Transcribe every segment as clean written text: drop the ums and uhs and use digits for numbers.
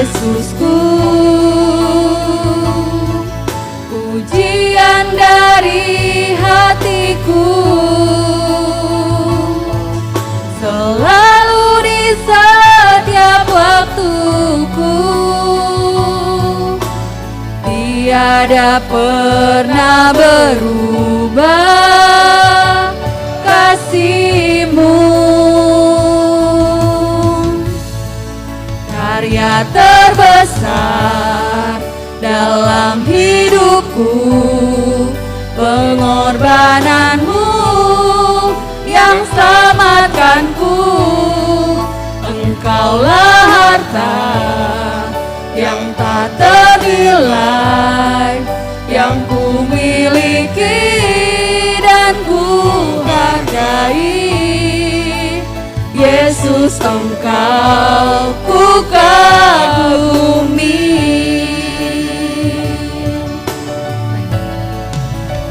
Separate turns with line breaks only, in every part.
Yesusku, pujian dari hatiku, selalu di setiap waktuku, tiada pernah berubah kasih-Mu. Karya terbesar dalam hidupku, pengorbanan-Mu yang selamatkanku. Engkaulah harta yang tak ternilai, yang ku miliki dan ku hargai. Yesus, Engkau ku kagumi.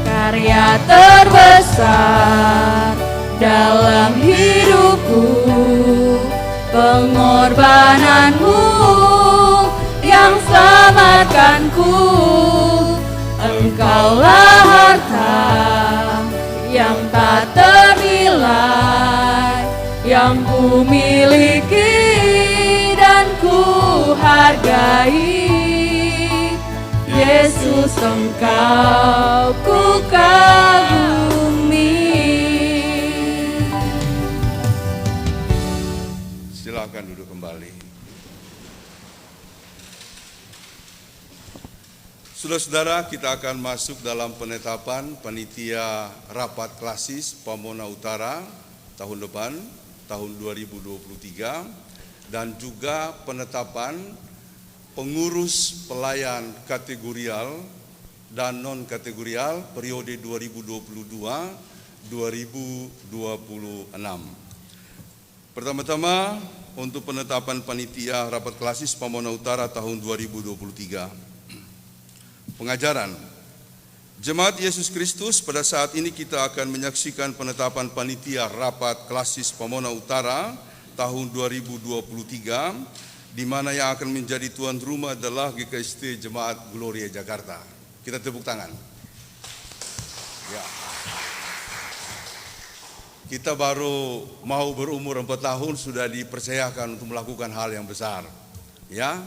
Karya terbesar dalam hidupku, pengorbanan-Mu yang selamatkanku. Engkaulah harta yang tak ternilai, yang ku miliki dan ku hargai. Yesus, Engkau ku kagumi.
Silakan duduk kembali. Saudara-saudara, kita akan masuk dalam penetapan panitia rapat klasis Pamona Utara tahun depan, tahun 2023, dan juga penetapan pengurus pelayan kategorial dan non-kategorial periode 2022-2026. Pertama-tama, untuk penetapan panitia rapat klasis Pamona Utara tahun 2023. Pengajaran Jemaat Yesus Kristus, pada saat ini kita akan menyaksikan penetapan panitia rapat klasis Pamona Utara tahun 2023, di mana yang akan menjadi tuan rumah adalah GKST Jemaat Gloria Jakarta. Kita tepuk tangan. Ya. Kita baru mau berumur 4 tahun sudah dipercayakan untuk melakukan hal yang besar. Ya.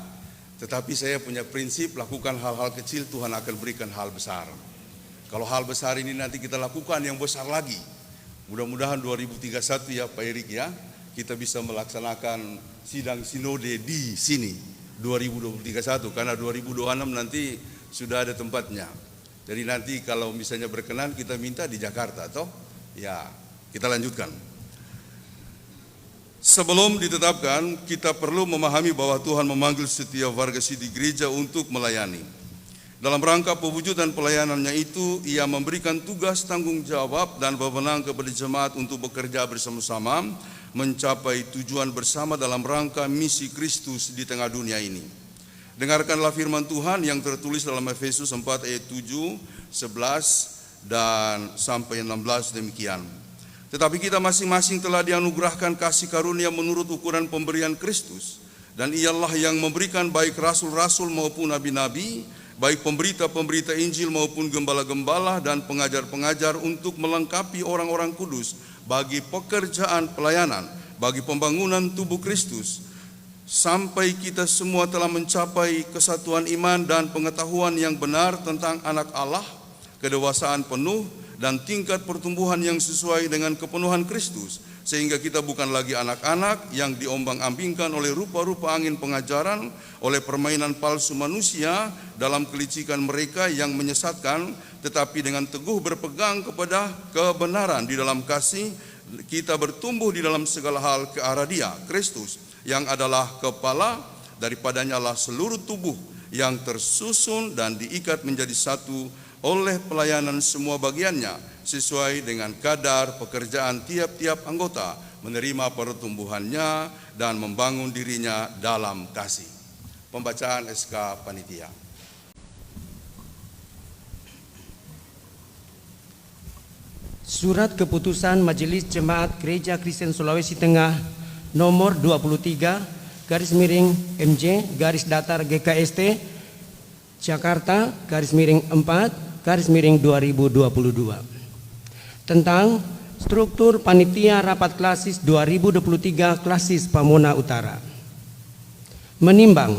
Tetapi saya punya prinsip, lakukan hal-hal kecil, Tuhan akan berikan hal besar. Kalau hal besar ini nanti kita lakukan yang besar lagi. Mudah-mudahan 2031 ya Pak Erik ya, kita bisa melaksanakan sidang sinode di sini 2031, karena 2026 nanti sudah ada tempatnya. Jadi nanti kalau misalnya berkenan kita minta di Jakarta toh. Ya, kita lanjutkan. Sebelum ditetapkan, kita perlu memahami bahwa Tuhan memanggil setiap warga di gereja untuk melayani. Dalam rangka pewujudan pelayanannya itu, Ia memberikan tugas, tanggung jawab, dan wewenang kepada jemaat untuk bekerja bersama-sama, mencapai tujuan bersama dalam rangka misi Kristus di tengah dunia ini. Dengarkanlah firman Tuhan yang tertulis dalam Efesus 4 ayat 7, 11, dan sampai 16 demikian. Tetapi kita masing-masing telah dianugerahkan kasih karunia menurut ukuran pemberian Kristus. Dan Ialah yang memberikan baik rasul-rasul maupun nabi-nabi, baik pemberita-pemberita Injil maupun gembala-gembala dan pengajar-pengajar untuk melengkapi orang-orang kudus bagi pekerjaan pelayanan, bagi pembangunan tubuh Kristus, sampai kita semua telah mencapai kesatuan iman dan pengetahuan yang benar tentang anak Allah, kedewasaan penuh, dan tingkat pertumbuhan yang sesuai dengan kepenuhan Kristus, sehingga kita bukan lagi anak-anak yang diombang-ambingkan oleh rupa-rupa angin pengajaran, oleh permainan palsu manusia dalam kelicikan mereka yang menyesatkan, tetapi dengan teguh berpegang kepada kebenaran di dalam kasih, kita bertumbuh di dalam segala hal ke arah Dia, Kristus, yang adalah kepala, daripadanya lah seluruh tubuh yang tersusun dan diikat menjadi satu oleh pelayanan semua bagiannya, sesuai dengan kadar pekerjaan tiap-tiap anggota, menerima pertumbuhannya dan membangun dirinya dalam kasih. Pembacaan SK Panitia.
Surat Keputusan Majelis Jemaat Gereja Kristen Sulawesi Tengah nomor 23 MJ garis datar GKST Jakarta _4/2022 tentang struktur panitia rapat klasis 2023 klasis Pamona Utara. Menimbang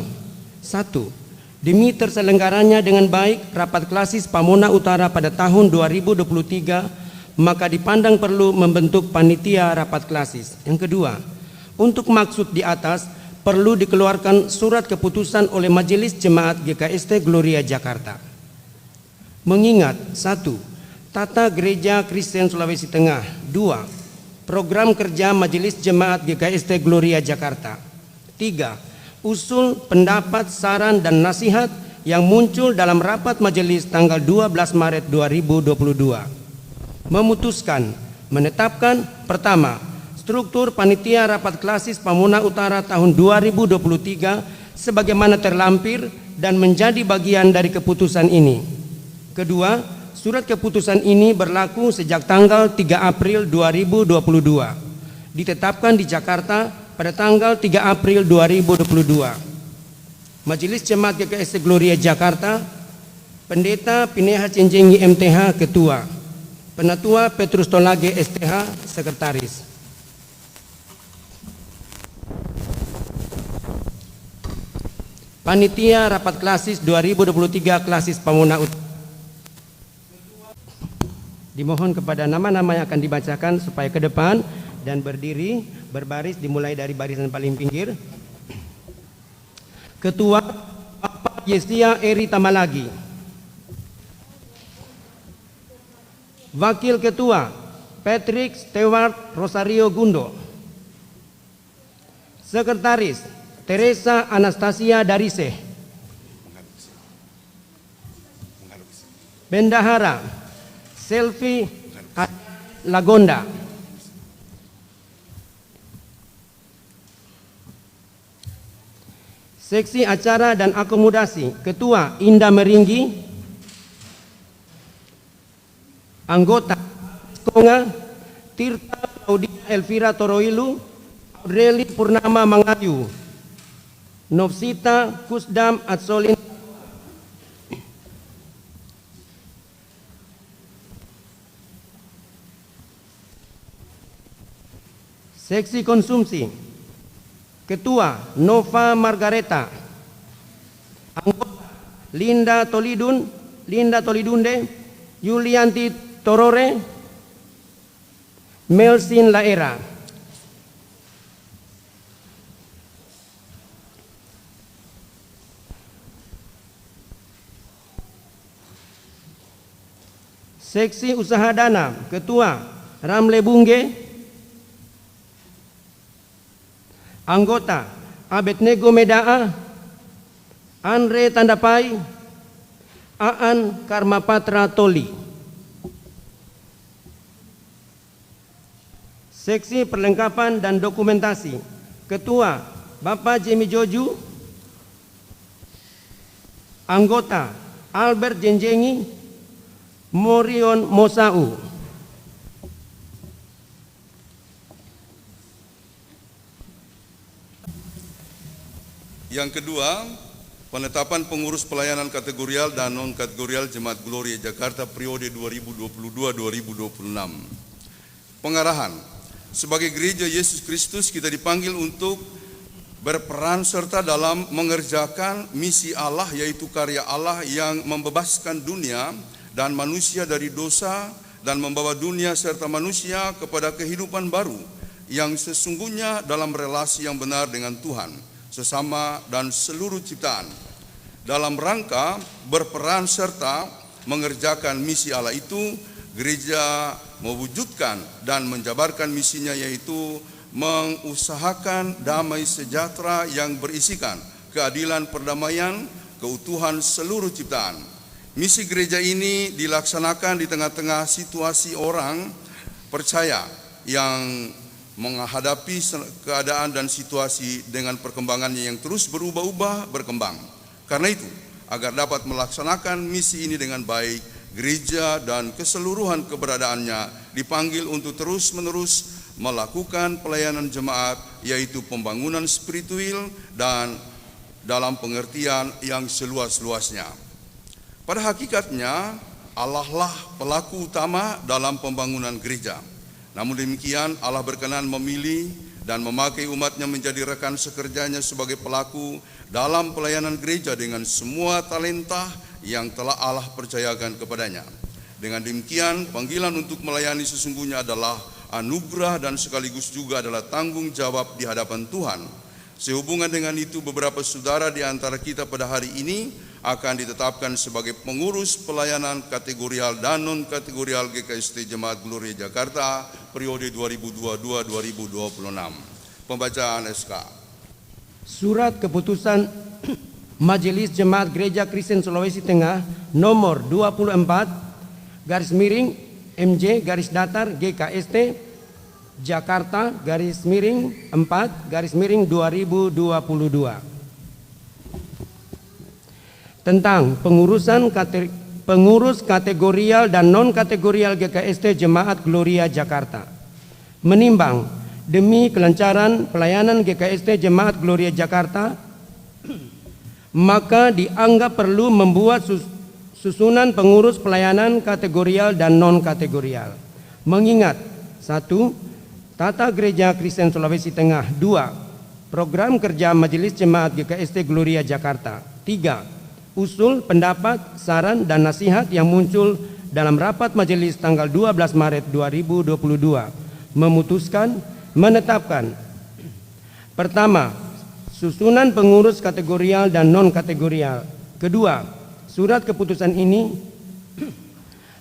1. Demi terselenggaranya dengan baik rapat klasis Pamona Utara pada tahun 2023, maka dipandang perlu membentuk panitia rapat klasis. Yang kedua, untuk maksud di atas perlu dikeluarkan surat keputusan oleh Majelis Jemaat GKST Gloria Jakarta. Mengingat 1. Tata Gereja Kristen Sulawesi Tengah. 2. Program kerja Majelis Jemaat GKST Gloria Jakarta. 3. Usul, pendapat, saran, dan nasihat yang muncul dalam rapat majelis tanggal 12 Maret 2022. Memutuskan, menetapkan pertama, struktur panitia rapat klasis Pamona Utara tahun 2023 sebagaimana terlampir dan menjadi bagian dari keputusan ini. Kedua, surat keputusan ini berlaku sejak tanggal 3 April 2022. Ditetapkan di Jakarta pada tanggal 3 April 2022. Majelis Jemaat GKST Gloria Jakarta, Pendeta Pineha Cenjengi MTH Ketua, Penatua Petrus Tolage STH Sekretaris. Panitia Rapat Klasis 2023 Klasis Pamona Utara. Dimohon kepada nama-nama yang akan dibacakan supaya ke depan dan berdiri berbaris dimulai dari barisan paling pinggir. Ketua Bapak Yesia Eri Tamalagi. Wakil Ketua Patrick Stewart Rosario Gundo. Sekretaris Teresa Anastasia Darise. Bendahara Selvi Lagonda. Seksi Acara dan Akomodasi Ketua Indah Meringgi. Anggota Konga Tirta Claudia Elvira Toroilu, Aureli Purnama Mangayu, Novsita Kusdam Atsolin. Seksi Konsumsi Ketua Nova Margareta. Anggota Linda Tolidunde, Yulianti Torore, Melsin Laera. Seksi Usaha Dana Ketua Ramle Bungge. Anggota Abednego Medaa, Andre Tandapai, Aan Karmapatra Toli. Seksi Perlengkapan dan Dokumentasi Ketua Bapak Jemi Joju. Anggota Albert Jenjengi, Morion Mosau.
Yang kedua, penetapan pengurus pelayanan kategorial dan non-kategorial Jemaat Gloria Jakarta periode 2022-2026. Pengarahan, sebagai Gereja Yesus Kristus kita dipanggil untuk berperan serta dalam mengerjakan misi Allah, yaitu karya Allah yang membebaskan dunia dan manusia dari dosa dan membawa dunia serta manusia kepada kehidupan baru yang sesungguhnya dalam relasi yang benar dengan Tuhan, sesama dan seluruh ciptaan. Dalam rangka berperan serta mengerjakan misi Allah itu, gereja mewujudkan dan menjabarkan misinya, yaitu mengusahakan damai sejahtera yang berisikan keadilan, perdamaian, keutuhan seluruh ciptaan. Misi gereja ini dilaksanakan di tengah-tengah situasi orang percaya yang menghadapi keadaan dan situasi dengan perkembangannya yang terus berubah-ubah, berkembang. Karena itu, agar dapat melaksanakan misi ini dengan baik, gereja dan keseluruhan keberadaannya dipanggil untuk terus-menerus melakukan pelayanan jemaat, yaitu pembangunan spiritual dan dalam pengertian yang seluas-luasnya. Pada hakikatnya, Allah lah pelaku utama dalam pembangunan gereja. Namun demikian, Allah berkenan memilih dan memakai umatnya menjadi rekan sekerjanya sebagai pelaku dalam pelayanan gereja dengan semua talenta yang telah Allah percayakan kepadanya. Dengan demikian, panggilan untuk melayani sesungguhnya adalah anugerah dan sekaligus juga adalah tanggung jawab di hadapan Tuhan. Sehubungan dengan itu, beberapa saudara di antara kita pada hari ini akan ditetapkan sebagai pengurus pelayanan kategorial dan non-kategorial GKST Jemaat Gloria Jakarta periode 2022-2026. Pembacaan SK.
Surat Keputusan Majelis Jemaat Gereja Kristen Sulawesi Tengah nomor 24/MJ GKST Jakarta _4/2022 tentang pengurus kategorial dan non-kategorial GKST Jemaat Gloria Jakarta. Menimbang demi kelancaran pelayanan GKST Jemaat Gloria Jakarta, maka dianggap perlu membuat susunan pengurus pelayanan kategorial dan non-kategorial. Mengingat 1. Tata Gereja Kristen Sulawesi Tengah. 2. Program kerja Majelis Jemaat GKST Gloria Jakarta. 3. Usul, pendapat, saran, dan nasihat yang muncul dalam rapat majelis tanggal 12 Maret 2022 memutuskan menetapkan: pertama, susunan pengurus kategorial dan non-kategorial. Kedua, surat keputusan ini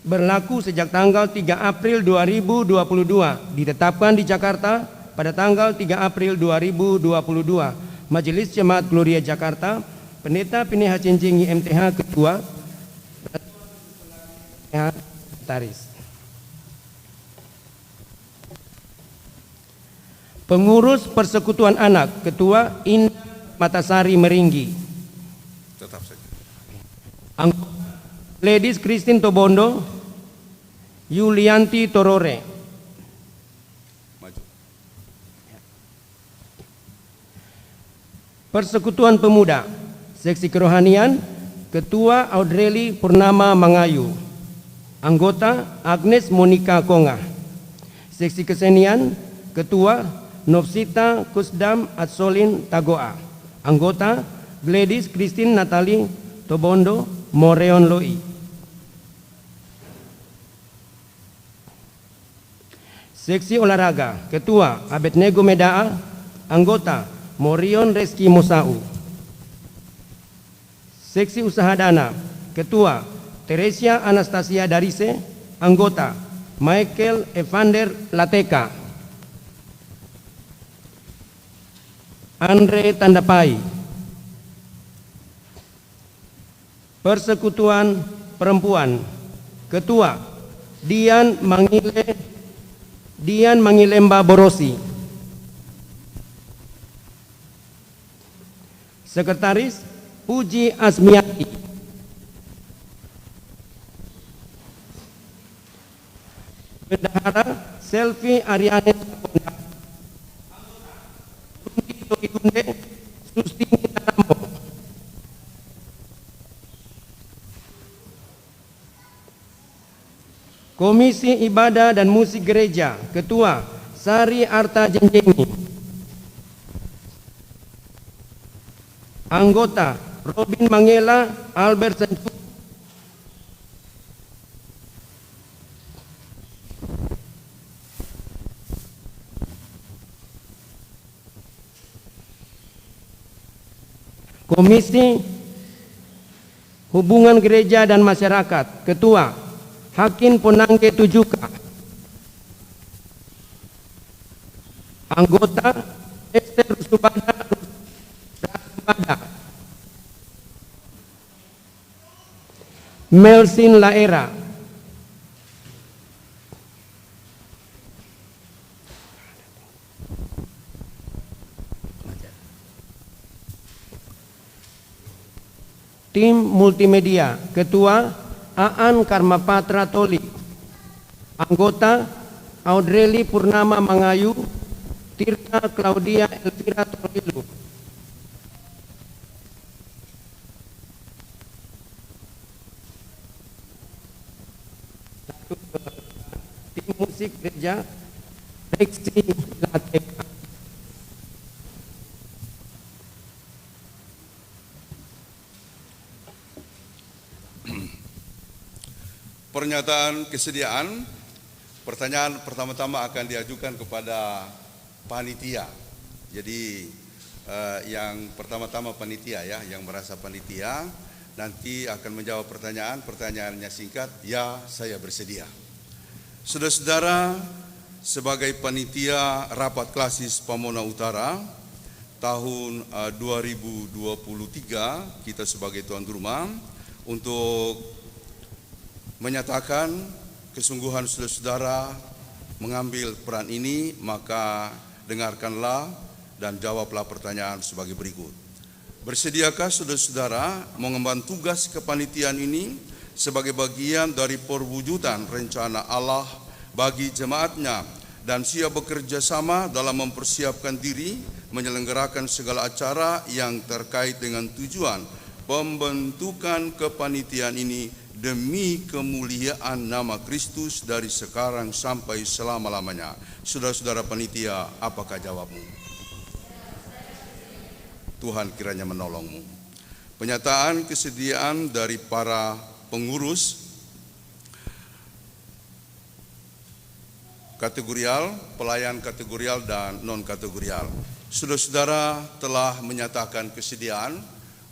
berlaku sejak tanggal 3 April 2022, ditetapkan di Jakarta pada tanggal 3 April 2022. Majelis Jemaat Gloria Jakarta, Pendeta PNH Cincingi MTH Ketua, Taris. Pengurus Persekutuan Anak, Ketua Indah Matasari Meringgi.
Tetap saja.
Anggota Ladies Christine Tobondo, Yulianti Torore.
Maju.
Persekutuan Pemuda, Seksi Kerohanian, Ketua Audrey Purnama Mangayu. Anggota Agnes Monica Konga. Seksi Kesenian, Ketua Novsita Kusdam Atsolin Tagoa. Anggota Gladys Christine Natali Tobondo Moreon Loi. Seksi Olahraga, Ketua Abednego Medaa. Anggota Morion Reski Mosau. Seksi Usaha Dana, Ketua Teresia Anastasia Darise. Anggota Michael Evander Lateka. Andre Tandapai. Persekutuan Perempuan, Ketua Dian Mangilemba Borosi. Sekretaris Puji Asmiati. Bendahara Selvi Ariane Saponda. Rundi Tokigunde Sustini Tanamo. Komisi Ibadah dan Musik Gereja, Ketua Sari Arta Jenjengi. Anggota Robin Mangela Albert Senju. Komisi Hubungan Gereja dan Masyarakat, Ketua Hakim Ponangge Tujuka. Anggota Esther Rusubada. Melsin Laera. Tim Multimedia, Ketua Aan Karmapatra Toli. Anggota Audrey Purnama Mangayu, Tirta Claudia Elvira Torrilu. Tim musik gereja Reksi Lateka.
Pernyataan kesediaan, pertanyaan pertama-tama akan diajukan kepada panitia. Jadi yang pertama-tama panitia ya, yang merasa panitia nanti akan menjawab pertanyaan. Pertanyaannya singkat, ya saya bersedia. Saudara-saudara, sebagai panitia rapat klasis Pamona Utara tahun 2023, kita sebagai tuan rumah untuk menyatakan kesungguhan saudara-saudara mengambil peran ini, maka dengarkanlah dan jawablah pertanyaan sebagai berikut. Bersediakah saudara-saudara mengemban tugas kepanitiaan ini sebagai bagian dari perwujudan rencana Allah bagi jemaatnya dan siap bekerja sama dalam mempersiapkan diri menyelenggarakan segala acara yang terkait dengan tujuan pembentukan kepanitiaan ini demi kemuliaan nama Kristus dari sekarang sampai selama-lamanya. Saudara-saudara panitia, apakah jawabmu? Tuhan kiranya menolongmu. Penyataan kesediaan dari para pengurus kategorial, pelayan kategorial dan non-kategorial. Saudara-saudara telah menyatakan kesediaan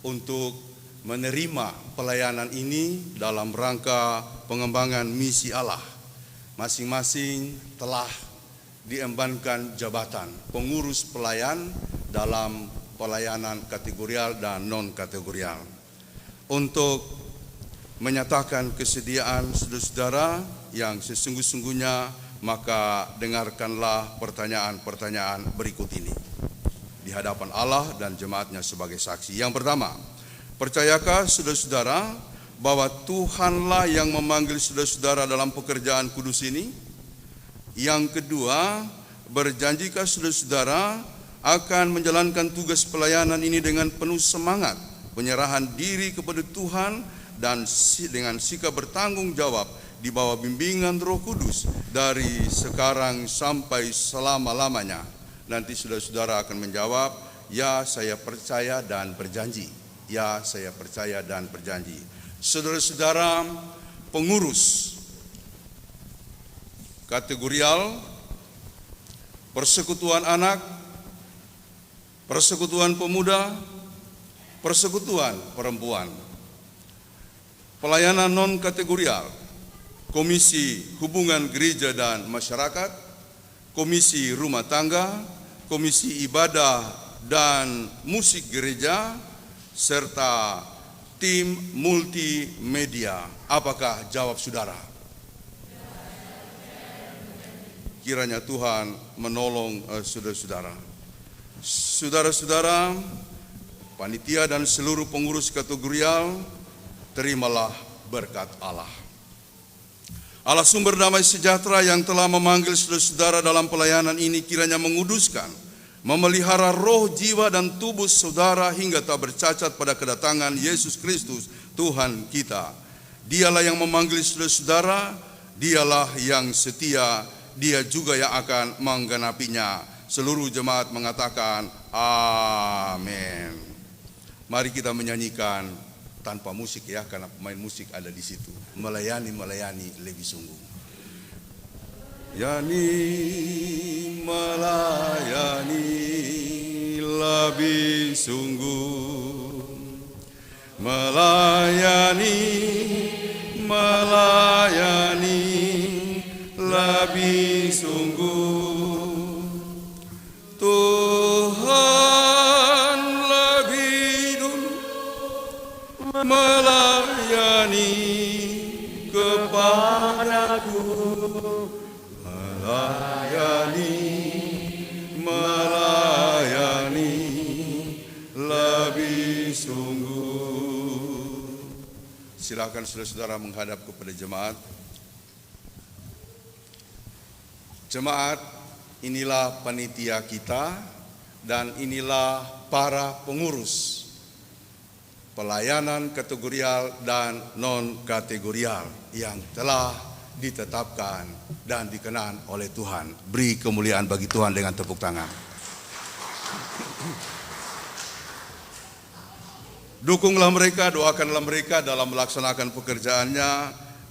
untuk menerima pelayanan ini dalam rangka pengembangan misi Allah. Masing-masing telah diembankan jabatan pengurus pelayan dalam pelayanan kategorial dan non-kategorial. Untuk menyatakan kesediaan saudara-saudara yang sesungguh-sungguhnya, maka dengarkanlah pertanyaan-pertanyaan berikut ini di hadapan Allah dan jemaatnya sebagai saksi. Yang pertama, percayakah saudara-saudara bahwa Tuhanlah yang memanggil saudara-saudara dalam pekerjaan kudus ini? Yang kedua, berjanjikah saudara-saudara akan menjalankan tugas pelayanan ini dengan penuh semangat, penyerahan diri kepada Tuhan, dan dengan sikap bertanggung jawab di bawah bimbingan Roh Kudus dari sekarang sampai selama-lamanya? Nanti saudara-saudara akan menjawab, ya saya percaya dan berjanji. Ya, saya percaya dan berjanji. Saudara-saudara pengurus kategorial, persekutuan anak, persekutuan pemuda, persekutuan perempuan, pelayanan non-kategorial, komisi hubungan gereja dan masyarakat, komisi rumah tangga, komisi ibadah dan musik gereja, serta tim multimedia. Apakah jawab saudara? Kiranya Tuhan menolong saudara-saudara. Saudara-saudara, panitia dan seluruh pengurus kategorial, terimalah berkat Allah. Allah sumber damai sejahtera yang telah memanggil saudara-saudara dalam pelayanan ini kiranya menguduskan, memelihara roh, jiwa, dan tubuh saudara hingga tak bercacat pada kedatangan Yesus Kristus Tuhan kita. Dialah yang memanggil saudara-saudara, dialah yang setia, dia juga yang akan menggenapinya. Seluruh jemaat mengatakan amin. Mari kita menyanyikan tanpa musik ya, karena pemain musik ada di situ. Melayani lebih sungguh. Yani melayani lebih sungguh, melayani lebih sungguh. Tuhan lebih dulu melayani kepadaku, melayani lebih sungguh. Silakan saudara-saudara menghadap kepada jemaat. Jemaat, inilah panitia kita dan inilah para pengurus pelayanan kategorial dan non-kategorial yang telah ditetapkan dan dikenan oleh Tuhan. Beri kemuliaan bagi Tuhan dengan tepuk tangan. Dukunglah mereka, doakanlah mereka dalam melaksanakan pekerjaannya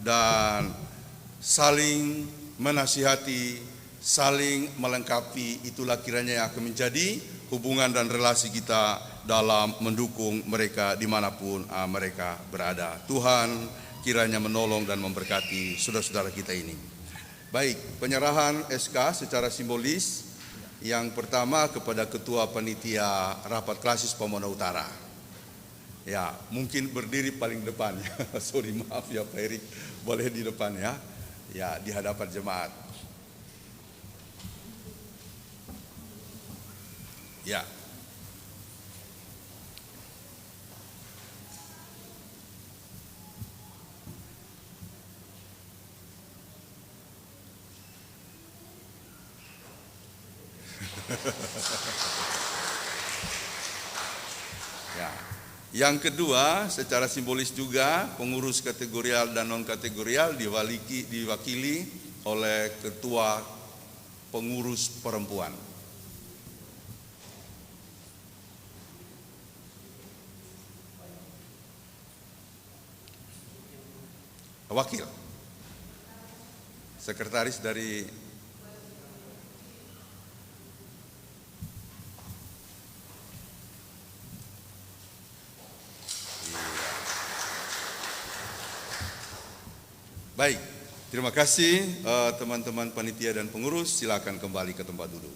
dan saling menasihati, saling melengkapi. Itulah kiranya yang akan menjadi hubungan dan relasi kita dalam mendukung mereka dimanapun mereka berada. Tuhan kiranya menolong dan memberkati saudara-saudara kita ini. Baik, penyerahan SK secara simbolis. Yang pertama kepada Ketua Panitia Rapat Klasis Pamona Utara. Ya, mungkin berdiri paling depan ya. Sorry, maaf ya Pak Erik, boleh di depan ya. Ya, di hadapan jemaat. Ya. Ya. Yang kedua, secara simbolis juga pengurus kategorial dan non kategorial diwakili oleh Ketua Pengurus Perempuan. Wakil sekretaris dari Baik, terima kasih teman-teman panitia dan pengurus, silakan kembali ke tempat duduk.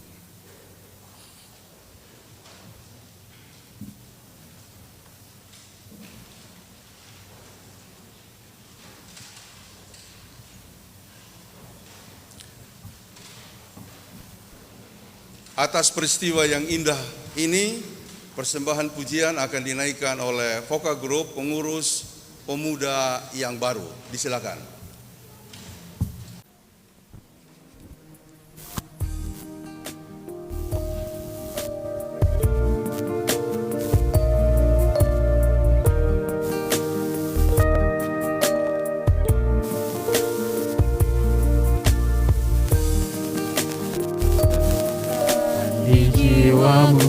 Atas peristiwa yang indah ini, persembahan pujian akan dinaikkan oleh Vokal Group Pengurus Pemuda yang baru. Disilakan.
Di jiwamu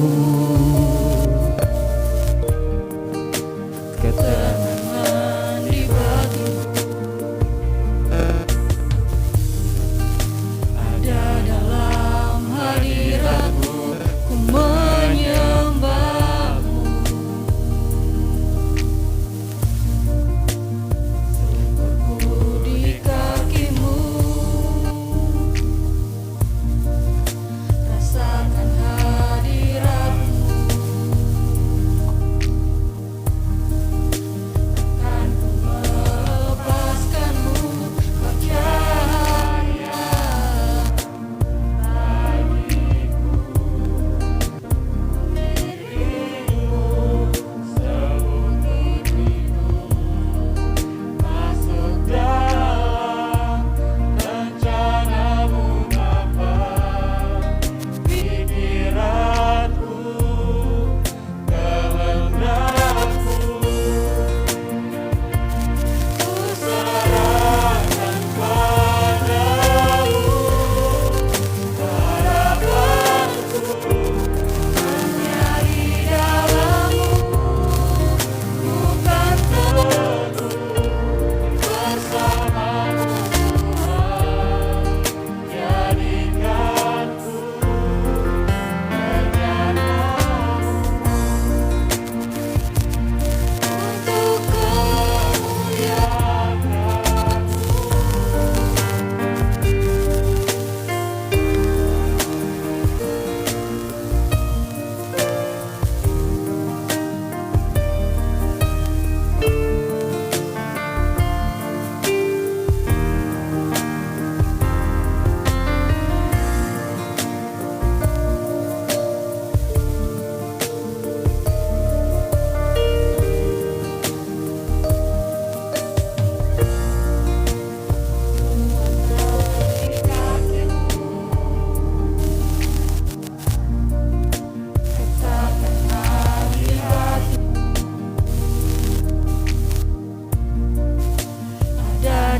ketenangan di batu,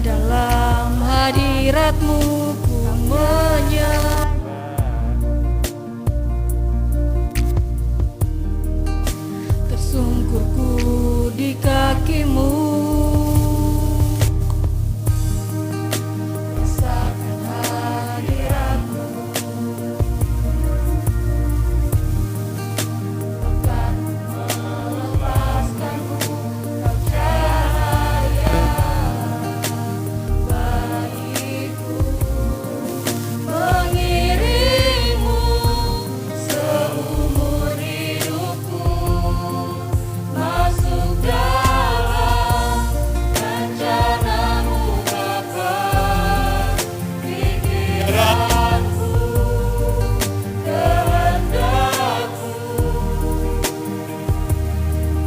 dalam hadirat-Mu ku menyembah. Tersungkurku di kaki-Mu, rasakan hadirat-Mu, takkan melepaskan-Mu, Kau cahaya bagiku, mengiringmu seumur hidupku, masuk dalam rencana-Mu Bapa. Pikiranku, kehendak-Mu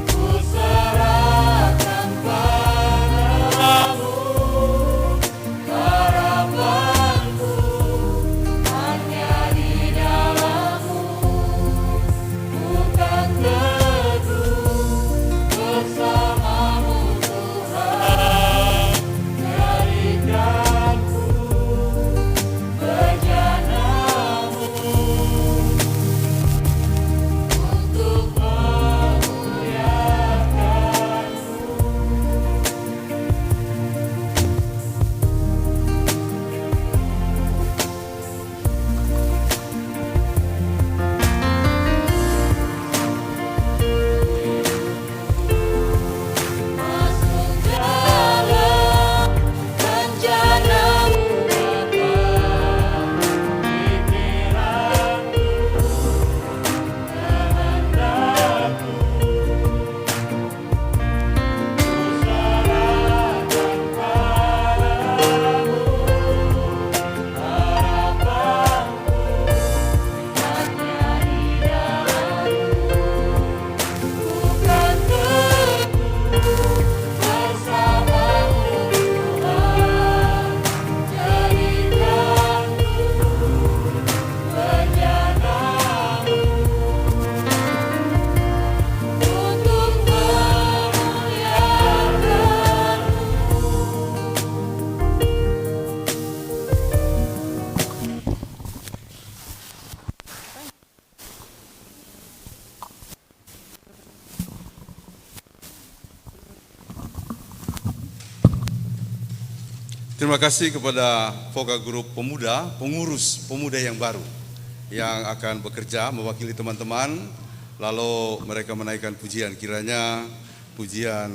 ku serahkan padamu. Harapanku hanya di dalam-Mu, bukan teguh bersama-Mu Tuhan. Jadikanku bejana-Mu untuk memuliakan-Mu. Masuk dalam rencana-Mu Bapa. Pikiranku, kehendak-Mu ku serahkan padamu. Harapanku hanya di dalam-Mu, bukan teguh bersama-Mu Tuhan. Jadikanku bejana-Mu untuk memuliakan-Mu.
Terima kasih kepada Voka Group Pemuda, pengurus pemuda yang baru yang akan bekerja mewakili teman-teman, lalu mereka menaikkan pujian. Kiranya pujian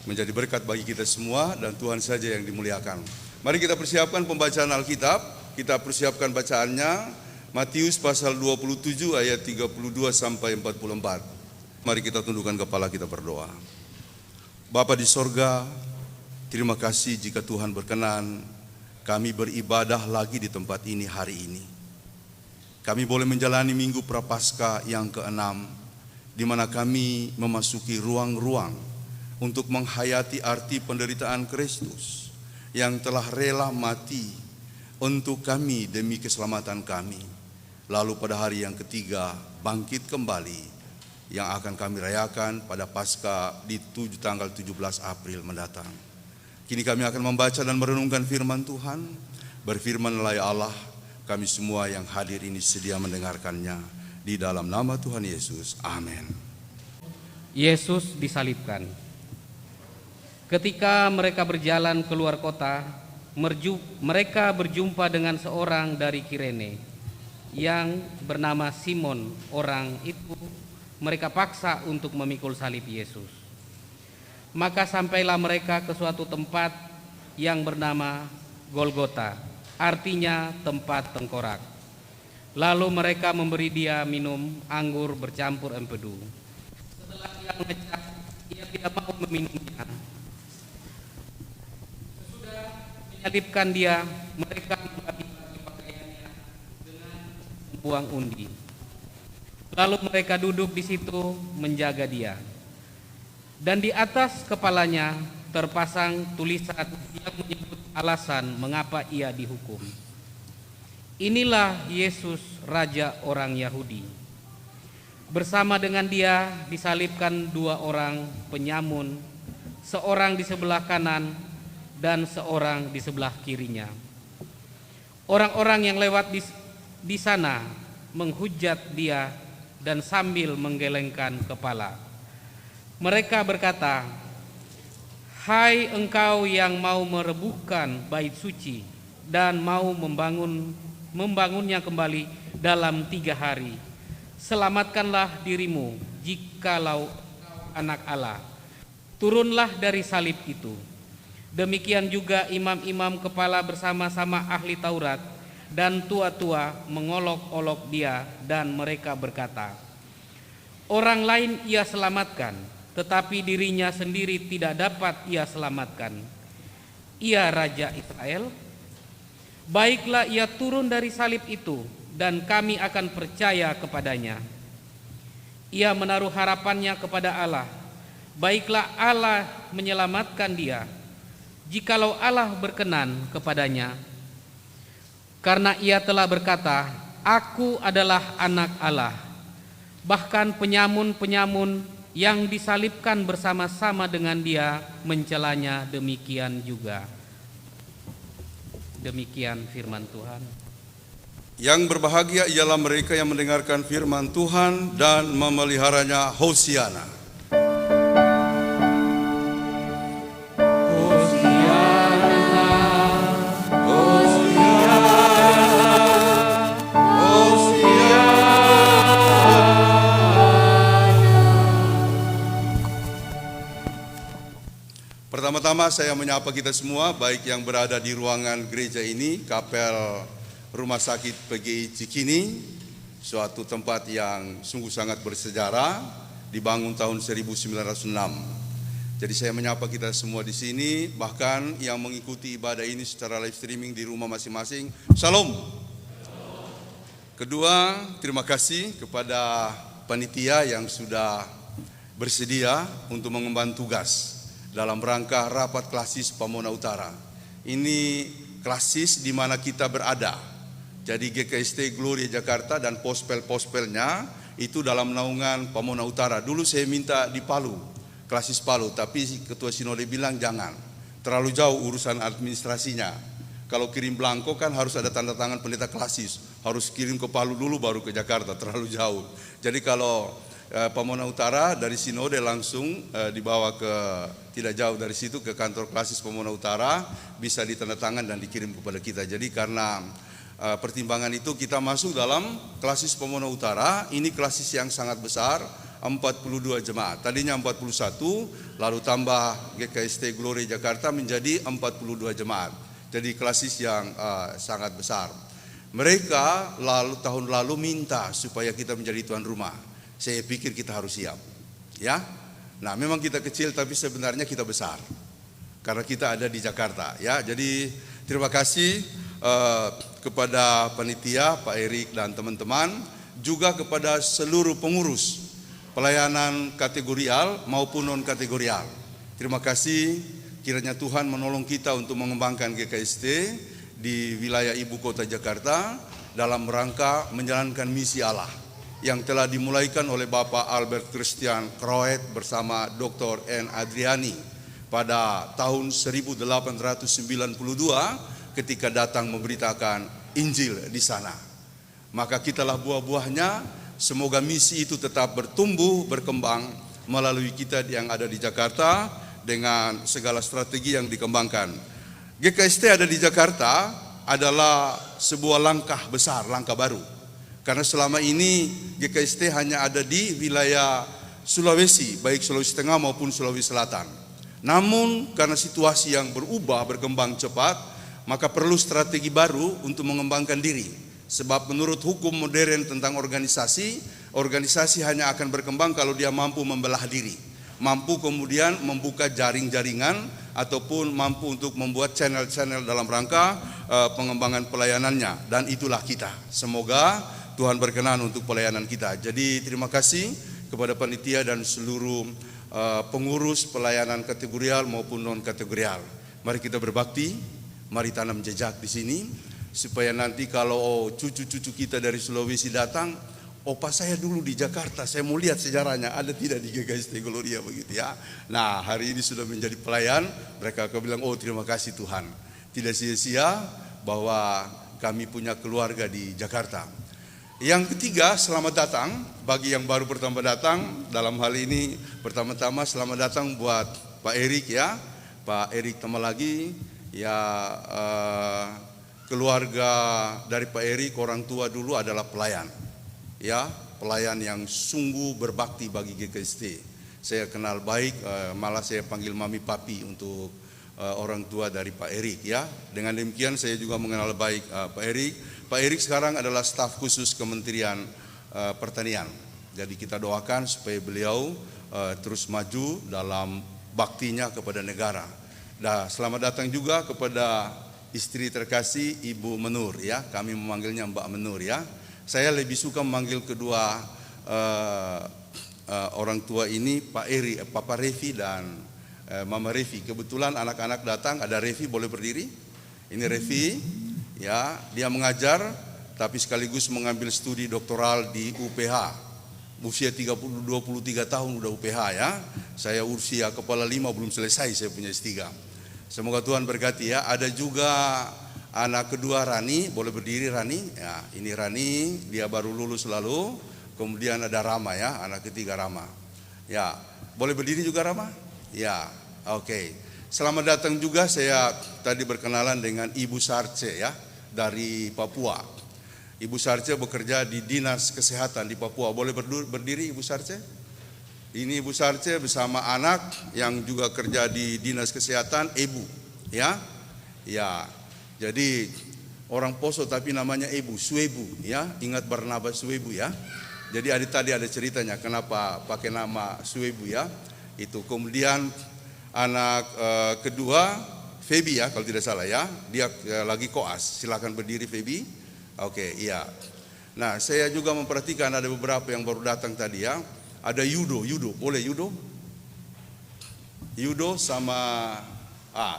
menjadi berkat bagi kita semua dan Tuhan saja yang dimuliakan. Mari kita persiapkan pembacaan Alkitab. Kita persiapkan bacaannya Matius pasal 27 ayat 32 sampai 44. Mari kita tundukkan kepala, kita berdoa. Bapa di sorga, terima kasih jika Tuhan berkenan kami beribadah lagi di tempat ini hari ini. Kami boleh menjalani minggu Prapaskah yang ke-6, di mana kami memasuki ruang-ruang untuk menghayati arti penderitaan Kristus yang telah rela mati untuk kami demi keselamatan kami. Lalu pada hari yang ketiga bangkit kembali, yang akan kami rayakan pada Paskah di tanggal 17 April mendatang. Kini kami akan membaca dan merenungkan firman Tuhan. Berfirmanlah ya Allah, kami semua yang hadir ini sedia mendengarkannya. Di dalam nama Tuhan Yesus, amin.
Yesus disalibkan. Ketika mereka berjalan keluar kota, mereka berjumpa dengan seorang dari Kirene yang bernama Simon. Orang itu mereka paksa untuk memikul salib Yesus. Maka sampailah mereka ke suatu tempat yang bernama Golgota, artinya tempat tengkorak. Lalu mereka memberi dia minum anggur bercampur empedu. Setelah dia mengecap, ia tidak mau meminumnya. Sesudah menyalibkan dia, mereka membagi-bagi pakaiannya dengan membuang undi. Lalu mereka duduk di situ menjaga dia. Dan di atas kepalanya terpasang tulisan yang menyebut alasan mengapa ia dihukum. Inilah Yesus, Raja orang Yahudi. Bersama dengan dia disalibkan dua orang penyamun, seorang di sebelah kanan dan seorang di sebelah kirinya. Orang-orang yang lewat di sana menghujat dia dan sambil menggelengkan kepala. Mereka berkata, "Hai engkau yang mau merobohkan bait suci dan mau membangunnya kembali dalam 3 hari, selamatkanlah dirimu jikalau anak Allah. Turunlah dari salib itu." Demikian juga imam-imam kepala bersama-sama ahli Taurat dan tua-tua mengolok-olok dia, dan mereka berkata, "Orang lain ia selamatkan, tetapi dirinya sendiri tidak dapat ia selamatkan. Ia Raja Israel. Baiklah ia turun dari salib itu, dan kami akan percaya kepadanya. Ia menaruh harapannya kepada Allah. Baiklah Allah menyelamatkan dia, jikalau Allah berkenan kepadanya. Karena ia telah berkata, 'Aku adalah anak Allah.' Bahkan penyamun-penyamun yang disalibkan bersama-sama dengan dia mencelanya demikian juga." Demikian firman Tuhan.
Yang berbahagia ialah mereka yang mendengarkan firman Tuhan dan memeliharanya. Hosiana. Pertama-tama saya menyapa kita semua, baik yang berada di ruangan gereja ini, Kapel Rumah Sakit PGI Cikini, suatu tempat yang sungguh sangat bersejarah, dibangun tahun 1906. Jadi saya menyapa kita semua di sini, bahkan yang mengikuti ibadah ini secara live streaming di rumah masing-masing. Salam. Kedua, terima kasih kepada panitia yang sudah bersedia untuk mengemban tugas dalam rangka rapat klasis Pamona Utara. Ini klasis di mana kita berada. Jadi GKST Gloria Jakarta dan pospel-pospelnya itu dalam naungan Pamona Utara. Dulu saya minta di Palu, klasis Palu, tapi Ketua Sinode bilang jangan, terlalu jauh urusan administrasinya. Kalau kirim belangko kan harus ada tanda tangan pendeta klasis, harus kirim ke Palu dulu baru ke Jakarta, terlalu jauh. Jadi kalau Pamona Utara dari Sinode langsung dibawa ke tidak jauh dari situ ke kantor klasis Pamona Utara, bisa ditandatangan dan dikirim kepada kita. Jadi karena pertimbangan itu kita masuk dalam klasis Pamona Utara. Ini klasis yang sangat besar, 42 jemaat. Tadinya 41, lalu tambah GKST Gloria Jakarta menjadi 42 jemaat. Jadi klasis yang sangat besar. Mereka tahun lalu minta supaya kita menjadi tuan rumah. Saya pikir kita harus siap, ya. Nah, memang kita kecil tapi sebenarnya kita besar karena kita ada di Jakarta, ya. Jadi terima kasih kepada panitia Pak Erik dan teman-teman, juga kepada seluruh pengurus pelayanan kategorial maupun non kategorial. Terima kasih, kiranya Tuhan menolong kita untuk mengembangkan GKST di wilayah ibu kota Jakarta dalam rangka menjalankan misi Allah yang telah dimulaikan oleh Bapak Albert Christian Kroet bersama Dr. N. Adriani pada tahun 1892 ketika datang memberitakan Injil di sana. Maka kitalah buah-buahnya, semoga misi itu tetap bertumbuh, berkembang melalui kita yang ada di Jakarta dengan segala strategi yang dikembangkan. GKST ada di Jakarta adalah sebuah langkah besar, langkah baru. Karena selama ini GKST hanya ada di wilayah Sulawesi, baik Sulawesi Tengah maupun Sulawesi Selatan. Namun karena situasi yang berubah, berkembang cepat, maka perlu strategi baru untuk mengembangkan diri. Sebab menurut hukum modern tentang organisasi, organisasi hanya akan berkembang kalau dia mampu membelah diri, mampu kemudian membuka jaring-jaringan, ataupun mampu untuk membuat channel-channel dalam rangka pengembangan pelayanannya. Dan itulah kita. Semoga Tuhan berkenan untuk pelayanan kita. Jadi terima kasih kepada panitia dan seluruh pengurus pelayanan kategorial maupun non kategorial. Mari kita berbakti, mari tanam jejak di sini supaya nanti kalau cucu-cucu kita dari Sulawesi datang, opa saya dulu di Jakarta, saya mau lihat sejarahnya, ada tidak di GKST Gloria begitu ya. Nah, hari ini sudah menjadi pelayan, mereka akan bilang, oh terima kasih Tuhan. Tidak sia-sia bahwa kami punya keluarga di Jakarta. Yang ketiga, selamat datang bagi yang baru pertama datang. Dalam hal ini pertama-tama selamat datang buat Pak Erik ya, Pak Erik Tamalagi ya, keluarga dari Pak Erik, orang tua dulu adalah pelayan. Ya, pelayan yang sungguh berbakti bagi GKST. Saya kenal baik, malah saya panggil mami papi untuk orang tua dari Pak Erik ya. Dengan demikian saya juga mengenal baik Pak Erik. Pak Erik sekarang adalah staf khusus Kementerian Pertanian. Jadi kita doakan supaya beliau terus maju dalam baktinya kepada negara. Dan selamat datang juga kepada istri terkasih Ibu Menur ya. Kami memanggilnya Mbak Menur ya. Saya lebih suka memanggil kedua orang tua ini Papa Revi dan Mama Revi. Kebetulan anak-anak datang, ada Revi, boleh berdiri. Ini Revi, ya, dia mengajar tapi sekaligus mengambil studi doktoral di UPH. Usia 23 tahun udah UPH ya. Saya usia kepala 5 belum selesai saya punya S3. Semoga Tuhan berkati ya. Ada juga anak kedua Rani, boleh berdiri Rani. Ya, ini Rani, dia baru lulus lalu. Kemudian ada Rama ya, anak ketiga Rama. Ya, boleh berdiri juga Rama? Ya, oke. Selamat datang juga, saya tadi berkenalan dengan Ibu Sarce ya, dari Papua. Ibu Sarce bekerja di Dinas Kesehatan di Papua. Boleh berdiri Ibu Sarce? Ini Ibu Sarce bersama anak yang juga kerja di Dinas Kesehatan, Ibu. Ya, ya. Jadi orang Poso tapi namanya Ibu, Suebu ya. Ingat Barnabas Suebu ya. Jadi tadi ada ceritanya kenapa pakai nama Suebu ya. Itu kemudian anak kedua Febi ya kalau tidak salah ya. Dia lagi koas. Silakan berdiri Febi. Oke, iya. Nah, saya juga memperhatikan ada beberapa yang baru datang tadi ya. Ada Yudo, boleh Yudo? Yudo sama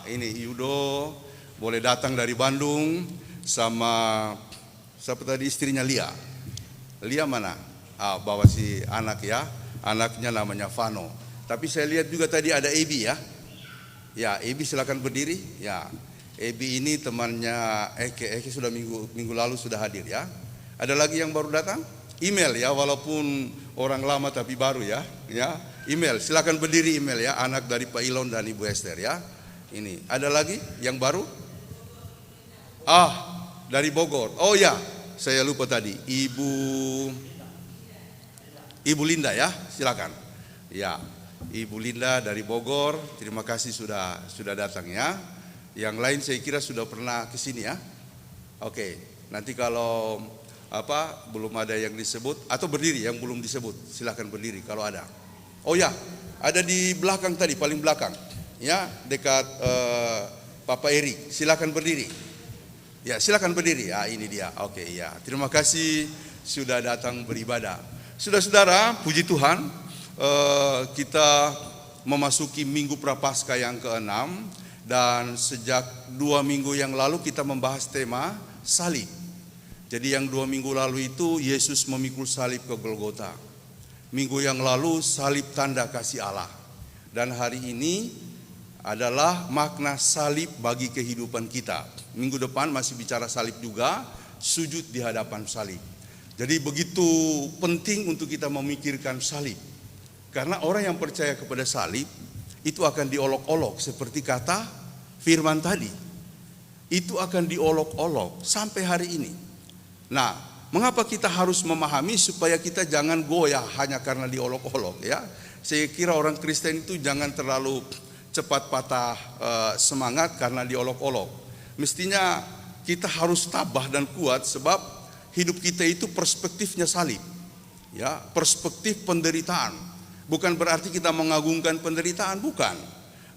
ini Yudo boleh datang dari Bandung sama siapa tadi istrinya Lia. Lia mana? Bawa si anak ya. Anaknya namanya Vano. Tapi saya lihat juga tadi ada Ebi ya. Ya, Ebi silakan berdiri. Ya. Ebi ini temannya Eke sudah minggu lalu sudah hadir ya. Ada lagi yang baru datang? Email ya, walaupun orang lama tapi baru ya. Ya, email. Silakan berdiri email ya, anak dari Pak Ilon dan Ibu Esther ya. Ini. Ada lagi yang baru? Dari Bogor. Oh ya, saya lupa tadi. Ibu Linda ya, silakan. Ya, Ibu Linda dari Bogor. Terima kasih sudah datang ya. Yang lain saya kira sudah pernah ke sini ya. Oke, nanti kalau belum ada yang disebut atau berdiri yang belum disebut, silakan berdiri kalau ada. Oh ya, ada di belakang tadi, paling belakang. Ya, dekat Papa Erik. Silakan berdiri. Ya, silakan berdiri. Ini dia. Oke, ya. Terima kasih sudah datang beribadah. Saudara-saudara, puji Tuhan, kita memasuki Minggu Prapaskah yang ke-6 dan sejak 2 minggu yang lalu kita membahas tema salib. Jadi yang 2 minggu lalu itu Yesus memikul salib ke Golgota. Minggu yang lalu salib tanda kasih Allah. Dan hari ini adalah makna salib bagi kehidupan kita. Minggu depan masih bicara salib juga, sujud di hadapan salib. Jadi begitu penting untuk kita memikirkan salib. Karena orang yang percaya kepada salib itu akan diolok-olok seperti kata firman tadi. Itu akan diolok-olok sampai hari ini. Nah, mengapa kita harus memahami supaya kita jangan goyah hanya karena diolok-olok ya. Saya kira orang Kristen itu jangan terlalu cepat patah semangat karena diolok-olok. Mestinya kita harus tabah dan kuat sebab hidup kita itu perspektifnya salib. Ya, perspektif penderitaan. Bukan berarti kita mengagungkan penderitaan, bukan.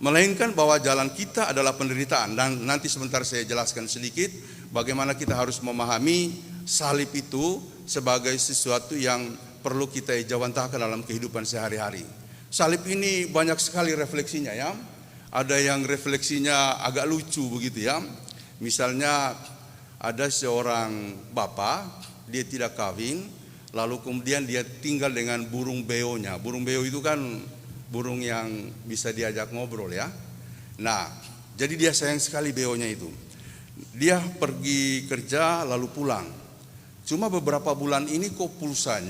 Melainkan bahwa jalan kita adalah penderitaan. Dan nanti sebentar saya jelaskan sedikit bagaimana kita harus memahami salib itu sebagai sesuatu yang perlu kita ejawantahkan dalam kehidupan sehari-hari. Salib ini banyak sekali refleksinya ya. Ada yang refleksinya agak lucu begitu ya. Misalnya ada seorang bapak, dia tidak kawin, Lalu kemudian dia tinggal dengan burung beonya. Burung beo itu kan burung yang bisa diajak ngobrol ya. Nah, jadi dia sayang sekali beonya itu. Dia pergi kerja lalu pulang. Cuma beberapa bulan ini kok pulsa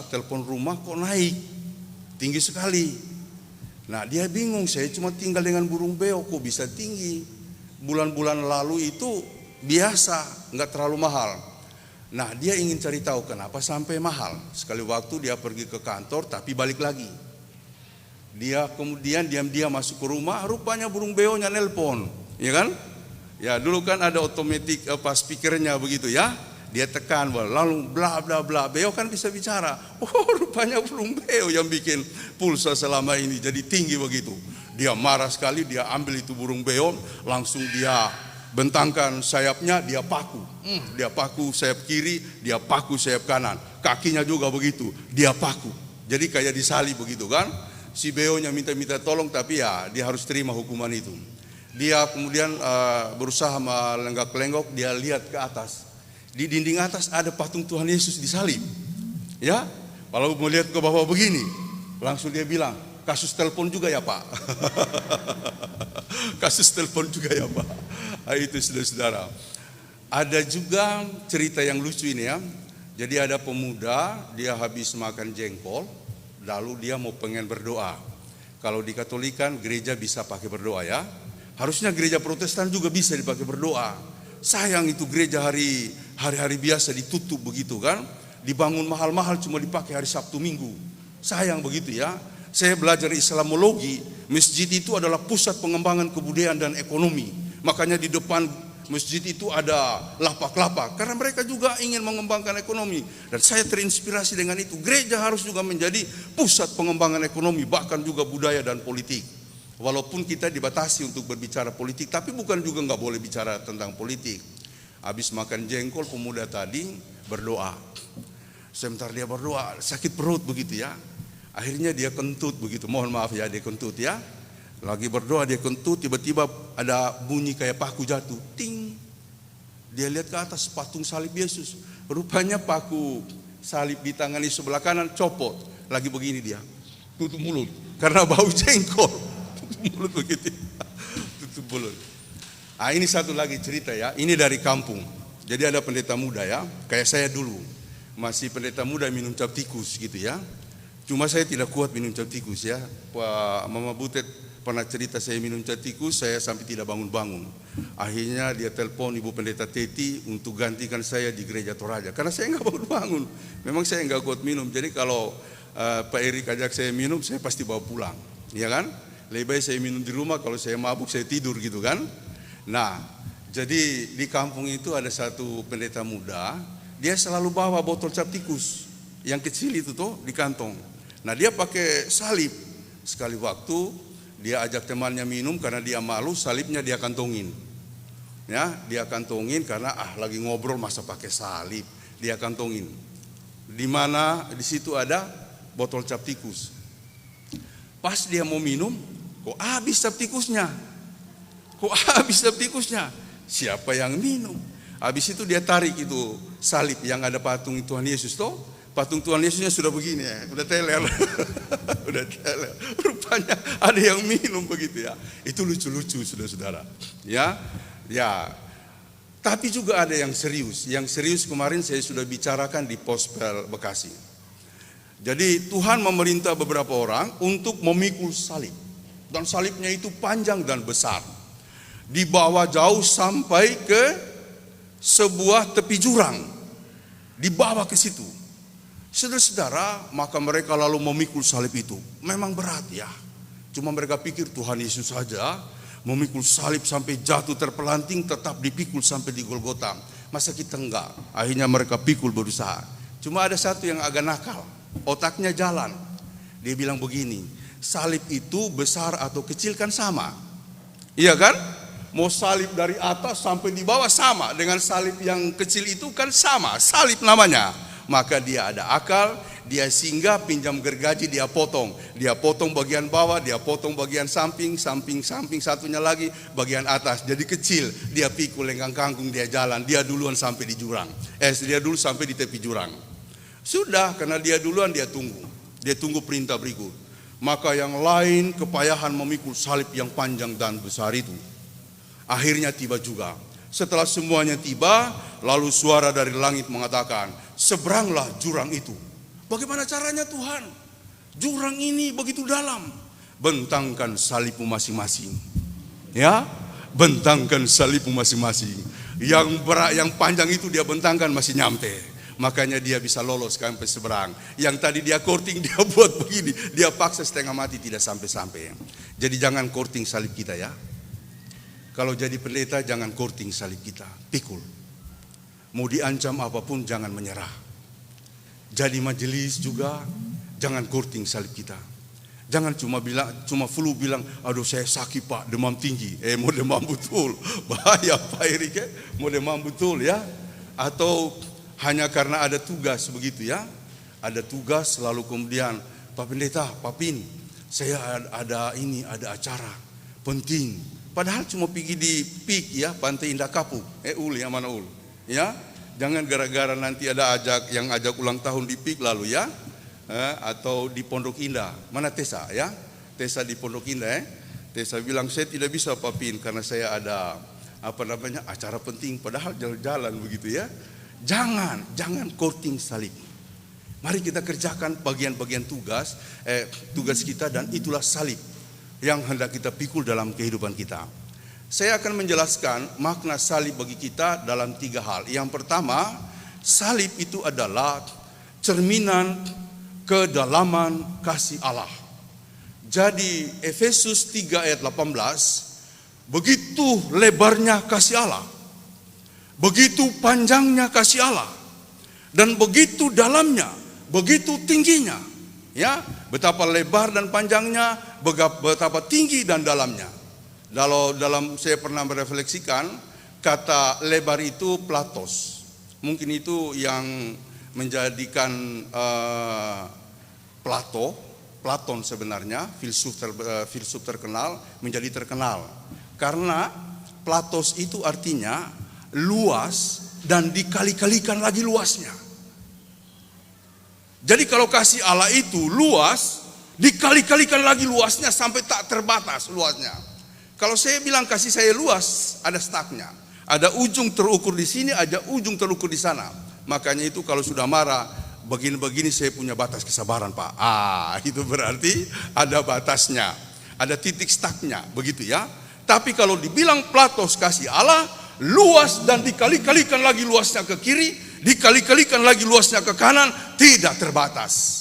telepon rumah kok naik. Tinggi sekali. Nah, dia bingung, saya cuma tinggal dengan burung beo kok bisa tinggi. Bulan-bulan lalu itu biasa, nggak terlalu mahal. Nah, dia ingin cari tahu kenapa sampai mahal. Sekali waktu dia pergi ke kantor tapi balik lagi. Dia kemudian diam-diam masuk ke rumah, rupanya burung beonya nelpon, ya kan? Ya, dulu kan ada otomatis speakernya begitu ya. Dia tekan lalu bla bla bla, beo kan bisa bicara. Oh, rupanya burung beo yang bikin pulsa selama ini jadi tinggi begitu. Dia marah sekali, dia ambil itu burung beo, langsung dia bentangkan sayapnya, dia paku. Dia paku sayap kiri, dia paku sayap kanan. Kakinya juga begitu, dia paku. Jadi kayak disalib begitu kan. Si beonya minta tolong tapi ya dia harus terima hukuman itu. Dia kemudian berusaha melenggak-lenggok, dia lihat ke atas. Di dinding atas ada patung Tuhan Yesus disalib. Ya, kalau melihat ke bawah begini, langsung dia bilang, kasus telepon juga ya Pak. Kasus telepon juga ya Pak. Itu saudara-saudara. Ada juga cerita yang lucu ini ya. Jadi ada pemuda, dia habis makan jengkol, lalu dia mau pengen berdoa. Kalau di Katolikan gereja bisa pakai berdoa ya. Harusnya gereja Protestan juga bisa dipakai berdoa. Sayang itu gereja hari-hari biasa ditutup begitu kan. Dibangun mahal-mahal cuma dipakai hari Sabtu Minggu. Sayang begitu ya. Saya belajar Islamologi, masjid itu adalah pusat pengembangan kebudayaan dan ekonomi. Makanya di depan masjid itu ada lapak-lapak, karena mereka juga ingin mengembangkan ekonomi. Dan saya terinspirasi dengan itu. Gereja harus juga menjadi pusat pengembangan ekonomi, bahkan juga budaya dan politik. Walaupun kita dibatasi untuk berbicara politik, tapi bukan juga nggak boleh bicara tentang politik. Habis makan jengkol, pemuda tadi berdoa. Sebentar dia berdoa, sakit perut begitu ya. Akhirnya dia kentut begitu, mohon maaf ya, dia kentut ya. Lagi berdoa dia kentut, tiba-tiba ada bunyi kayak paku jatuh, ting. Dia lihat ke atas patung salib Yesus. Rupanya paku salib di tangan di sebelah kanan copot. Lagi begini dia, tutup mulut karena bau jengkol. Tutup mulut begitu, tutup mulut. Ah, ini satu lagi cerita ya. Ini dari kampung. Jadi ada pendeta muda ya, kayak saya dulu masih pendeta muda minum cap tikus gitu ya. Cuma saya tidak kuat minum cap tikus ya. Mama Butet pernah cerita saya minum cap tikus, saya sampai tidak bangun-bangun. Akhirnya dia telepon Ibu Pendeta Teti untuk gantikan saya di gereja Toraja. Karena saya nggak bangun-bangun. Memang saya nggak kuat minum. Jadi kalau Pak Erik ajak saya minum, saya pasti bawa pulang. Ya kan? Lebih baik saya minum di rumah, kalau saya mabuk saya tidur gitu kan. Nah, jadi di kampung itu ada satu pendeta muda, dia selalu bawa botol cap tikus yang kecil itu tuh di kantong. Nah, dia pakai salib. Sekali waktu dia ajak temannya minum karena dia malu, salibnya dia kantongin. Ya, dia kantongin karena lagi ngobrol masa pakai salib, dia kantongin. Di mana di situ ada botol cap tikus. Pas dia mau minum, kok habis cap tikusnya? Kok habis cap tikusnya? Siapa yang minum? Habis itu dia tarik itu salib yang ada patung Tuhan Yesus toh. Patung Tuhan Yesusnya sudah begini ya, udah teler. Udah teler. Rupanya ada yang minum begitu ya. Itu lucu-lucu saudara-saudara. Ya. Tapi juga ada yang serius. Yang serius kemarin saya sudah bicarakan di Pospel Bekasi. Jadi Tuhan memerintah beberapa orang untuk memikul salib. Dan salibnya itu panjang dan besar. Dibawa jauh sampai ke sebuah tepi jurang. Dibawa ke situ. Saudara-saudara, maka mereka lalu memikul salib itu. Memang berat ya. Cuma mereka pikir Tuhan Yesus saja memikul salib sampai jatuh terpelanting, tetap dipikul sampai di Golgota. Masa kita enggak? Akhirnya mereka pikul berusaha. Cuma ada satu yang agak nakal. Otaknya jalan. Dia bilang begini, salib itu besar atau kecil kan sama. Iya kan? Mau salib dari atas sampai di bawah sama. Dengan salib yang kecil itu kan sama. Salib namanya. Maka dia ada akal, dia singgah, pinjam gergaji, dia potong. Dia potong bagian bawah, dia potong bagian samping, satunya lagi bagian atas. Jadi kecil, dia pikul lenggang kangkung, dia jalan, dia duluan sampai di jurang. Dia dulu sampai di tepi jurang. Sudah, karena dia duluan, dia tunggu perintah berikut. Maka yang lain kepayahan memikul salib yang panjang dan besar itu. Akhirnya tiba juga. Setelah semuanya tiba, lalu suara dari langit mengatakan, seberanglah jurang itu. Bagaimana caranya Tuhan? Jurang ini begitu dalam. Bentangkan salibmu masing-masing. Ya, bentangkan salibmu masing-masing. Yang panjang itu dia bentangkan masih nyampe. Makanya dia bisa lolos sampai seberang. Yang tadi dia korting, dia buat begini. Dia paksa setengah mati, tidak sampai-sampai. Jadi jangan korting salib kita ya. Kalau jadi pendeta jangan korting salib kita. Pikul. Mau diancam apapun jangan menyerah. Jadi majelis juga jangan korting salib kita. Jangan cuma flu bilang, aduh saya sakit pak, demam tinggi. Mau demam betul. Bahaya Pak Erik ya. Mau demam betul ya. Atau hanya karena ada tugas begitu ya. Ada tugas lalu kemudian, Pak Pendeta, Pak Pin, saya ada acara penting. Padahal cuma pergi di PIK ya, Pantai Indah Kapuk. Ul ya, mana Ul? Ya, jangan gara-gara nanti ada yang ajak ulang tahun di PIK lalu ya. Atau di Pondok Indah. Mana Tessa ya? Tessa di Pondok Indah Tessa bilang saya tidak bisa Pak Pin karena saya ada acara penting, padahal jalan-jalan begitu ya. Jangan korting salib. Mari kita kerjakan bagian-bagian tugas kita, dan itulah salib yang hendak kita pikul dalam kehidupan kita. Saya akan menjelaskan makna salib bagi kita dalam 3 hal. Yang pertama, salib itu adalah cerminan kedalaman kasih Allah. Jadi Efesus 3 ayat 18, begitu lebarnya kasih Allah, begitu panjangnya kasih Allah, dan begitu dalamnya, begitu tingginya. Ya, betapa lebar dan panjangnya, betapa tinggi dan dalamnya. Dalam saya pernah merefleksikan, kata lebar itu platos. Mungkin itu yang menjadikan Platon sebenarnya filsuf terkenal menjadi terkenal karena platos itu artinya luas dan dikali-kalikan lagi luasnya. Jadi kalau kasih Allah itu luas, dikali-kalikan lagi luasnya sampai tak terbatas luasnya. Kalau saya bilang kasih saya luas, ada stucknya, ada ujung terukur di sini, ada ujung terukur di sana. Makanya itu kalau sudah marah, begini-begini saya punya batas kesabaran Pak. Itu berarti ada batasnya, ada titik stucknya, begitu ya. Tapi kalau dibilang platos kasih Allah, luas dan dikali-kalikan lagi luasnya ke kiri, dikali-kalikan lagi luasnya ke kanan, tidak terbatas.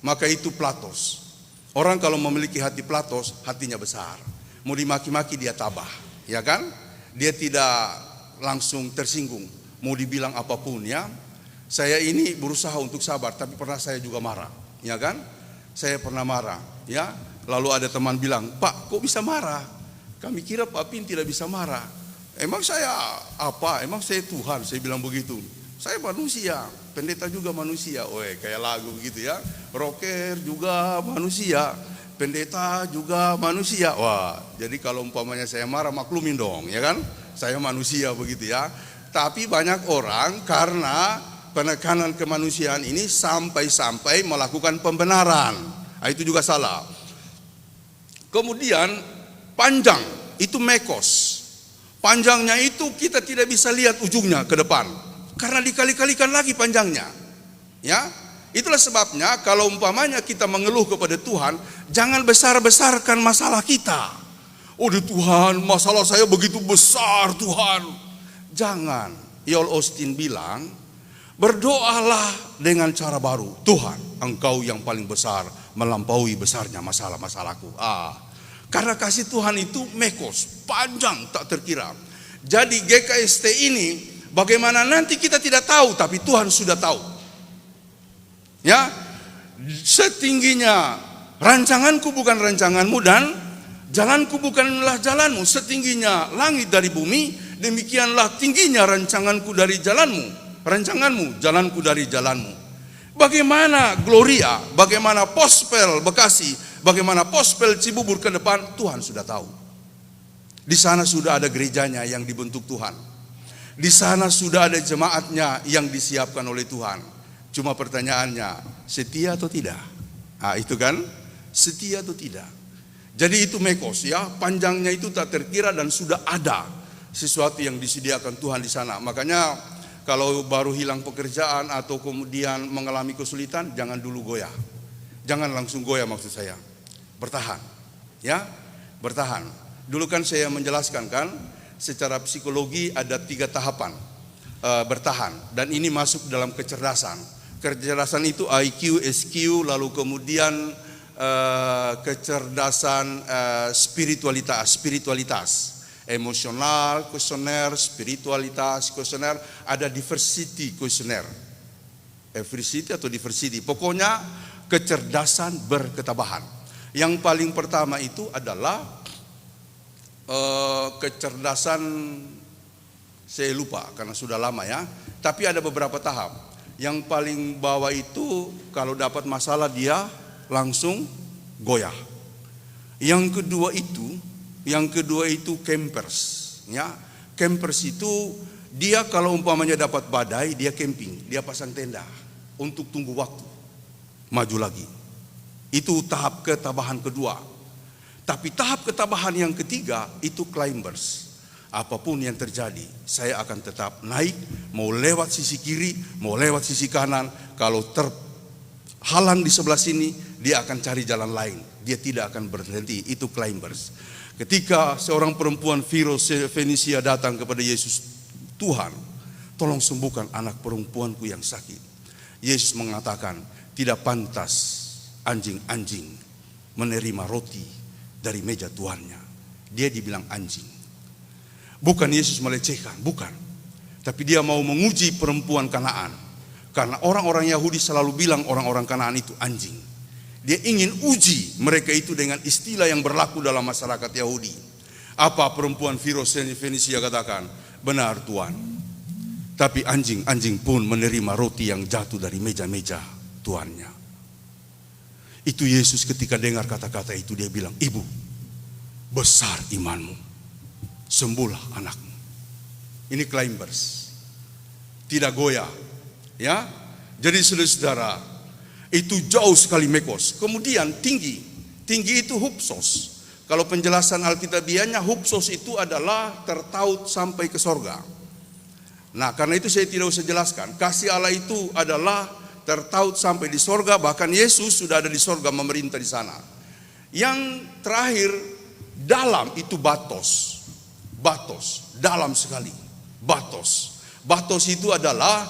Maka itu platos. Orang kalau memiliki hati platos, hatinya besar. Mau dimaki-maki dia tabah, ya kan? Dia tidak langsung tersinggung. Mau dibilang apapun ya. Saya ini berusaha untuk sabar, tapi pernah saya juga marah, ya kan? Saya pernah marah, ya. Lalu ada teman bilang, Pak, kok bisa marah? Kami kira Pak Pin tidak bisa marah. Emang saya apa? Emang saya Tuhan? Saya bilang begitu. Saya manusia, pendeta juga manusia. Kayak lagu begitu ya. Rocker juga manusia, pendeta juga manusia. Jadi kalau umpamanya saya marah, maklumin dong, ya kan? Saya manusia begitu ya. Tapi banyak orang karena penekanan kemanusiaan ini sampai-sampai melakukan pembenaran. Itu juga salah. Kemudian panjang, itu mekos. Panjangnya itu kita tidak bisa lihat ujungnya ke depan. Karena dikali-kalikan lagi panjangnya. Ya, itulah sebabnya kalau umpamanya kita mengeluh kepada Tuhan, jangan besar-besarkan masalah kita. Tuhan, masalah saya begitu besar Tuhan. Jangan. Joel Osteen bilang, berdoalah dengan cara baru. Tuhan, Engkau yang paling besar, melampaui besarnya masalah-masalahku. Karena kasih Tuhan itu mekos, panjang tak terkira. Jadi GKST ini bagaimana nanti kita tidak tahu, tapi Tuhan sudah tahu. Ya, setingginya rancanganku bukan rancanganmu dan jalanku bukanlah jalanmu. Setingginya langit dari bumi, demikianlah tingginya rancanganku dari rancanganmu, jalanku dari jalanmu. Bagaimana Gloria, bagaimana Pospel Bekasi, bagaimana Pospel Cibubur ke depan, Tuhan sudah tahu. Di sana sudah ada gerejanya yang dibentuk Tuhan. Di sana sudah ada jemaatnya yang disiapkan oleh Tuhan. Cuma pertanyaannya, setia atau tidak? Nah, itu kan, setia atau tidak. Jadi itu mekos ya, panjangnya itu tak terkira dan sudah ada sesuatu yang disediakan Tuhan di sana. Makanya kalau baru hilang pekerjaan atau kemudian mengalami kesulitan, jangan dulu goyah. Jangan langsung goyah maksud saya. Bertahan. Ya, bertahan. Dulu kan saya menjelaskan kan, secara psikologi ada 3 tahapan bertahan. Dan ini masuk dalam kecerdasan. Kecerdasan itu IQ, SQ, lalu kemudian kecerdasan spiritualitas, emosional, kuesioner, spiritualitas, kuesioner, ada diversity kuesioner, diversity atau diversity, pokoknya kecerdasan berketabahan. Yang paling pertama itu adalah kecerdasan, saya lupa karena sudah lama ya, tapi ada beberapa tahap. Yang paling bawah itu kalau dapat masalah dia langsung goyah. Yang kedua itu campers, ya. Campers itu dia kalau umpamanya dapat badai, dia camping, dia pasang tenda untuk tunggu waktu, maju lagi. Itu tahap ketabahan kedua. Tapi tahap ketabahan yang ketiga itu climbers. Apapun yang terjadi, saya akan tetap naik, mau lewat sisi kiri, mau lewat sisi kanan. Kalau terhalang di sebelah sini, dia akan cari jalan lain. Dia tidak akan berhenti. Itu climbers. Ketika seorang perempuan Fenisia datang kepada Yesus, Tuhan, tolong sembuhkan anak perempuanku yang sakit. Yesus mengatakan, tidak pantas anjing-anjing menerima roti dari meja tuannya. Dia dibilang anjing. Bukan Yesus melecehkan, bukan. Tapi dia mau menguji perempuan Kanaan. Karena orang-orang Yahudi selalu bilang orang-orang Kanaan itu anjing. Dia ingin uji mereka itu dengan istilah yang berlaku dalam masyarakat Yahudi. Apa perempuan Fenisia katakan? Benar Tuhan. Tapi anjing-anjing pun menerima roti yang jatuh dari meja-meja tuannya. Itu Yesus ketika dengar kata-kata itu dia bilang, Ibu, besar imanmu. Sembuhlah anakmu. Ini climbers. Tidak goyah. Ya. Jadi saudara-saudara, itu jauh sekali mekos. Kemudian tinggi. Tinggi itu hupsos. Kalau penjelasan Alkitabiahnya, hupsos itu adalah tertaut sampai ke sorga. Nah, karena itu saya tidak usah jelaskan. Kasih Allah itu adalah tertaut sampai di sorga. Bahkan Yesus sudah ada di sorga memerintah di sana. Yang terakhir, dalam itu batos. Batos, dalam sekali. Batos. Batos itu adalah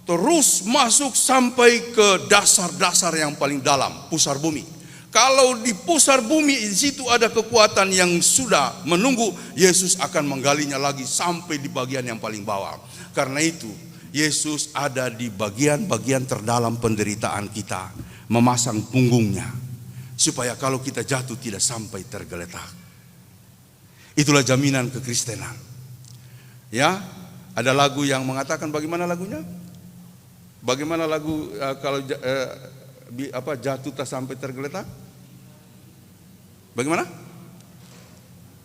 terus masuk sampai ke dasar-dasar yang paling dalam, pusar bumi. Kalau di pusar bumi di situ ada kekuatan yang sudah menunggu, Yesus akan menggalinya lagi sampai di bagian yang paling bawah. Karena itu, Yesus ada di bagian-bagian terdalam penderitaan kita, memasang punggungnya supaya kalau kita jatuh tidak sampai tergeletak. Itulah jaminan kekristenan. Ya, ada lagu yang mengatakan bagaimana lagunya? Bagaimana lagu kalau jatuh tak sampai tergeletak? Bagaimana?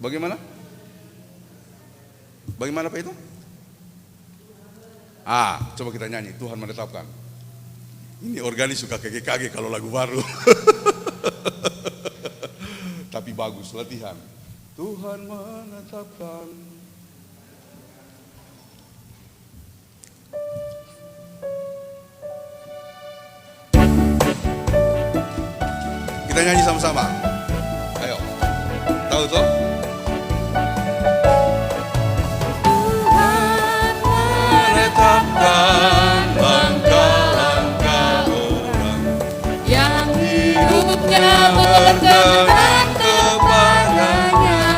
Bagaimana? Bagaimana Pak itu? Coba kita nyanyi. Tuhan menetapkan. Ini organis suka kage-kage kalau lagu baru. Tapi bagus latihan. Tuhan menetapkan. Kita nyanyi sama-sama. Ayo. Tahu toh?
Tuhan menetapkan langkah-langkah orang yang hidupnya berkenan kepadanya.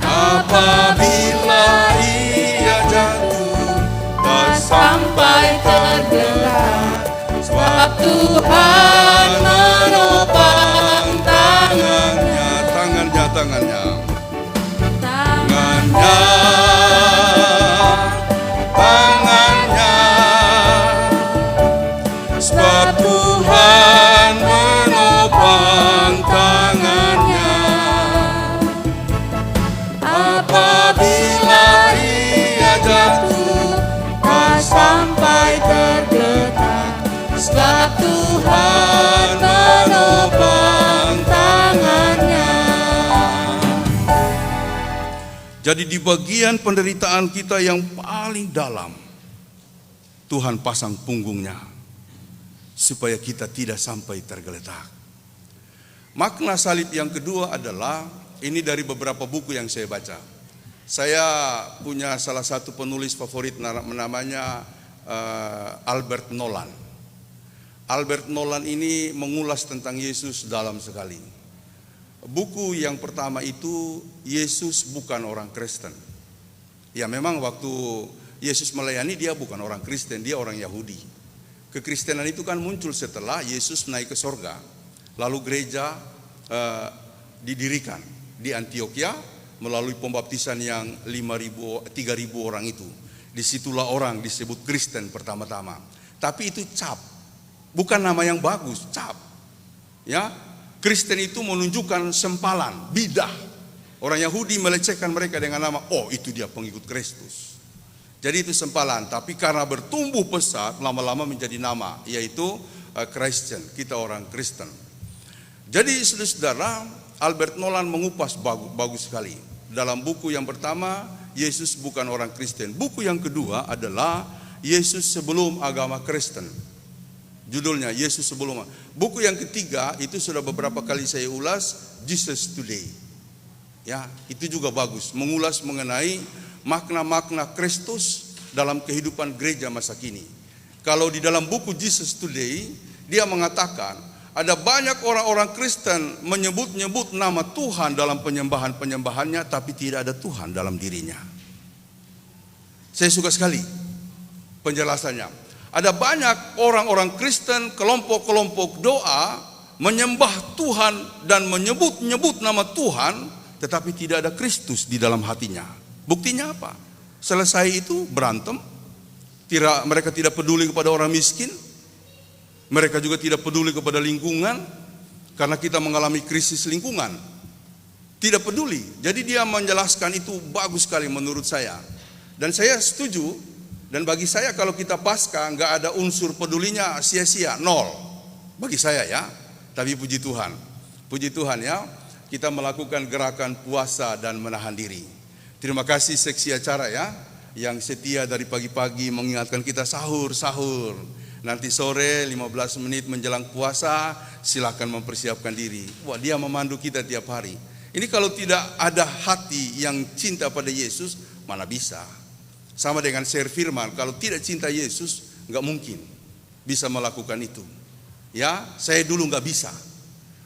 Apabila ia jatuh
Sampai tergerak, sebab Tuhan menopang tangannya.
Tangannya. Sebab Tuhan menopang tangannya. Apabila ia jatuh,
Sampai
Jadi di bagian penderitaan kita yang paling dalam, Tuhan pasang punggungnya supaya kita tidak sampai tergeletak. Makna salib yang kedua adalah, ini dari beberapa buku yang saya baca. Saya punya salah satu penulis favorit namanya Albert Nolan. Albert Nolan ini mengulas tentang Yesus dalam sekali. Buku yang pertama itu, Yesus bukan orang Kristen. Ya memang waktu Yesus melayani dia bukan orang Kristen, dia orang Yahudi. Kekristenan itu kan muncul setelah Yesus naik ke sorga. Lalu gereja didirikan di Antioquia melalui pembaptisan yang 3.000 orang itu. Disitulah orang disebut Kristen pertama-tama. Tapi itu cap, bukan nama yang bagus, cap. Ya, Kristen itu menunjukkan sempalan, bidah. Orang Yahudi melecehkan mereka dengan nama, oh itu dia pengikut Kristus. Jadi itu sempalan, tapi karena bertumbuh pesat lama-lama menjadi nama, yaitu Christian, kita orang Kristen. Jadi saudara, Albert Nolan mengupas bagus sekali. Dalam buku yang pertama, Yesus bukan orang Kristen. Buku yang kedua adalah Yesus sebelum agama Kristen. Judulnya Yesus sebelum. Buku yang ketiga itu sudah beberapa kali saya ulas, Jesus Today. Ya, itu juga bagus, mengulas mengenai makna-makna Kristus dalam kehidupan gereja masa kini. Kalau di dalam buku Jesus Today, dia mengatakan ada banyak orang-orang Kristen menyebut-nyebut nama Tuhan dalam penyembahan-penyembahannya, tapi tidak ada Tuhan dalam dirinya. Saya suka sekali penjelasannya. Ada banyak orang-orang Kristen, kelompok-kelompok doa menyembah Tuhan dan menyebut-nyebut nama Tuhan, tetapi tidak ada Kristus di dalam hatinya. Buktinya apa? Selesai itu berantem. Mereka tidak peduli kepada orang miskin. Mereka juga tidak peduli kepada lingkungan, karena kita mengalami krisis lingkungan. Tidak peduli. Jadi dia menjelaskan itu bagus sekali menurut saya. Dan saya setuju. Dan bagi saya kalau kita pasca nggak ada unsur pedulinya, sia-sia, nol. Bagi saya ya. Tapi puji Tuhan ya, kita melakukan gerakan puasa dan menahan diri. Terima kasih seksi acara ya, yang setia dari pagi-pagi mengingatkan kita sahur. Nanti sore 15 menit menjelang puasa, silakan mempersiapkan diri. Wah, dia memandu kita tiap hari. Ini kalau tidak ada hati yang cinta pada Yesus, mana bisa. Sama dengan share firman, kalau tidak cinta Yesus, nggak mungkin bisa melakukan itu. Ya, saya dulu nggak bisa.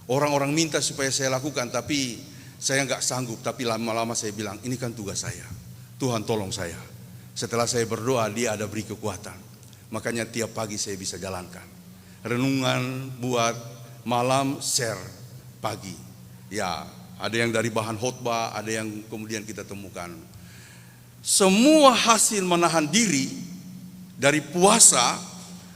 Orang-orang minta supaya saya lakukan, tapi saya nggak sanggup. Tapi lama-lama saya bilang, ini kan tugas saya. Tuhan tolong saya. Setelah saya berdoa, dia ada beri kekuatan. Makanya tiap pagi saya bisa jalankan. Renungan buat malam, share pagi. Ya, ada yang dari bahan khotbah, ada yang kemudian kita temukan. Semua hasil menahan diri dari puasa,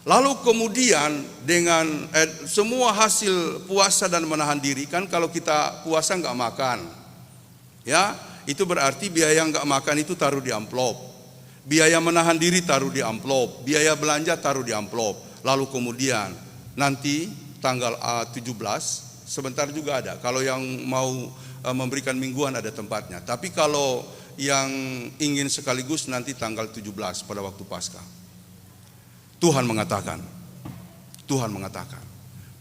lalu kemudian dengan semua hasil puasa dan menahan diri, kan kalau kita puasa nggak makan, ya itu berarti biaya nggak makan itu taruh di amplop, biaya menahan diri taruh di amplop, biaya belanja taruh di amplop, lalu kemudian nanti tanggal 17 sebentar juga ada. Kalau yang mau memberikan mingguan ada tempatnya, tapi kalau yang ingin sekaligus nanti tanggal 17 pada waktu Paskah. Tuhan mengatakan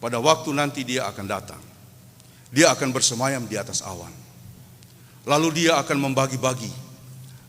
pada waktu nanti dia akan datang. Dia akan bersemayam di atas awan. Lalu dia akan membagi-bagi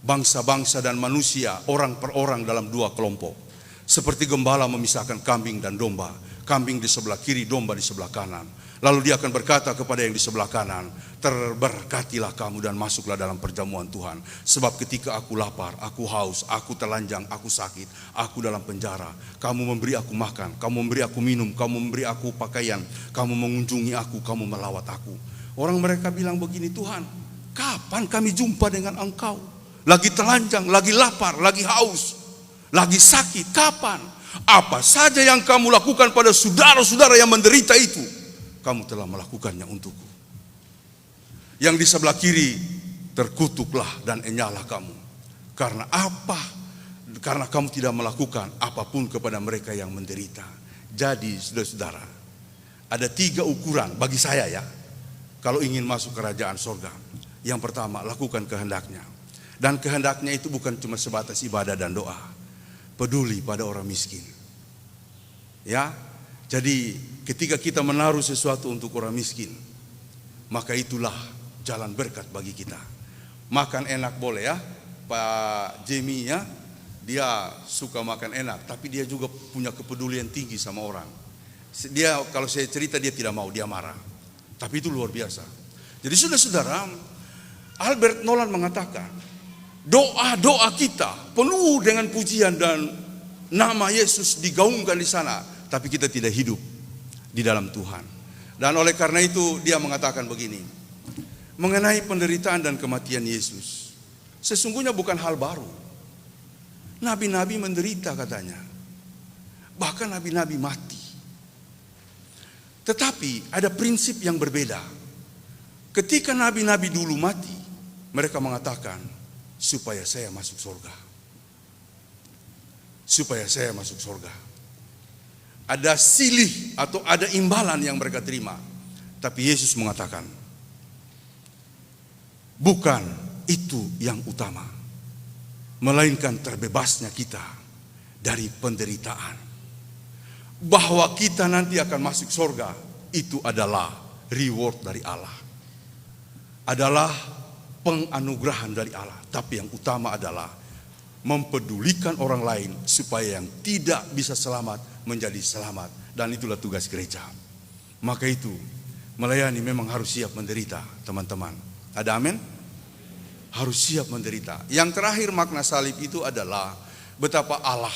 bangsa-bangsa dan manusia, orang per orang dalam dua kelompok. Seperti gembala memisahkan kambing dan domba. Kambing di sebelah kiri, domba di sebelah kanan. Lalu dia akan berkata kepada yang di sebelah kanan, terberkatilah kamu dan masuklah dalam perjamuan Tuhan. Sebab ketika aku lapar, aku haus, aku telanjang, aku sakit, aku dalam penjara, kamu memberi aku makan, kamu memberi aku minum, kamu memberi aku pakaian, kamu mengunjungi aku, kamu melawat aku. Orang mereka bilang begini, Tuhan, kapan kami jumpa dengan Engkau? Lagi telanjang, lagi lapar, lagi haus, lagi sakit, kapan? Apa saja yang kamu lakukan pada saudara-saudara yang menderita itu, kamu telah melakukannya untukku. Yang di sebelah kiri, terkutuklah dan enyalah kamu. Karena apa? Karena kamu tidak melakukan apapun kepada mereka yang menderita. Jadi saudara-saudara, ada 3 ukuran bagi saya ya, kalau ingin masuk kerajaan sorga. Yang pertama, lakukan kehendaknya. Dan kehendaknya itu bukan cuma sebatas ibadah dan doa. Peduli pada orang miskin. Ya, jadi ketika kita menaruh sesuatu untuk orang miskin, maka itulah jalan berkat bagi kita. Makan enak boleh ya, Pak Jamie ya, dia suka makan enak, tapi dia juga punya kepedulian tinggi sama orang. Dia kalau saya cerita dia tidak mau, dia marah. Tapi itu luar biasa. Jadi saudara-saudara, Albert Nolan mengatakan, doa-doa kita penuh dengan pujian dan nama Yesus digaungkan di sana, tapi kita tidak hidup di dalam Tuhan. Dan oleh karena itu dia mengatakan begini, mengenai penderitaan dan kematian Yesus, sesungguhnya bukan hal baru. Nabi-nabi menderita katanya, bahkan nabi-nabi mati. Tetapi ada prinsip yang berbeda. Ketika nabi-nabi dulu mati, mereka mengatakan, supaya saya masuk surga. Supaya saya masuk surga. Ada silih atau ada imbalan yang mereka terima. Tapi Yesus mengatakan, bukan itu yang utama, melainkan terbebasnya kita dari penderitaan. Bahwa kita nanti akan masuk surga, itu adalah reward dari Allah. Adalah penganugerahan dari Allah. Tapi yang utama adalah mempedulikan orang lain supaya yang tidak bisa selamat menjadi selamat. Dan itulah tugas gereja. Maka itu melayani memang harus siap menderita, teman-teman. Ada amin? Harus siap menderita. Yang terakhir makna salib itu adalah betapa Allah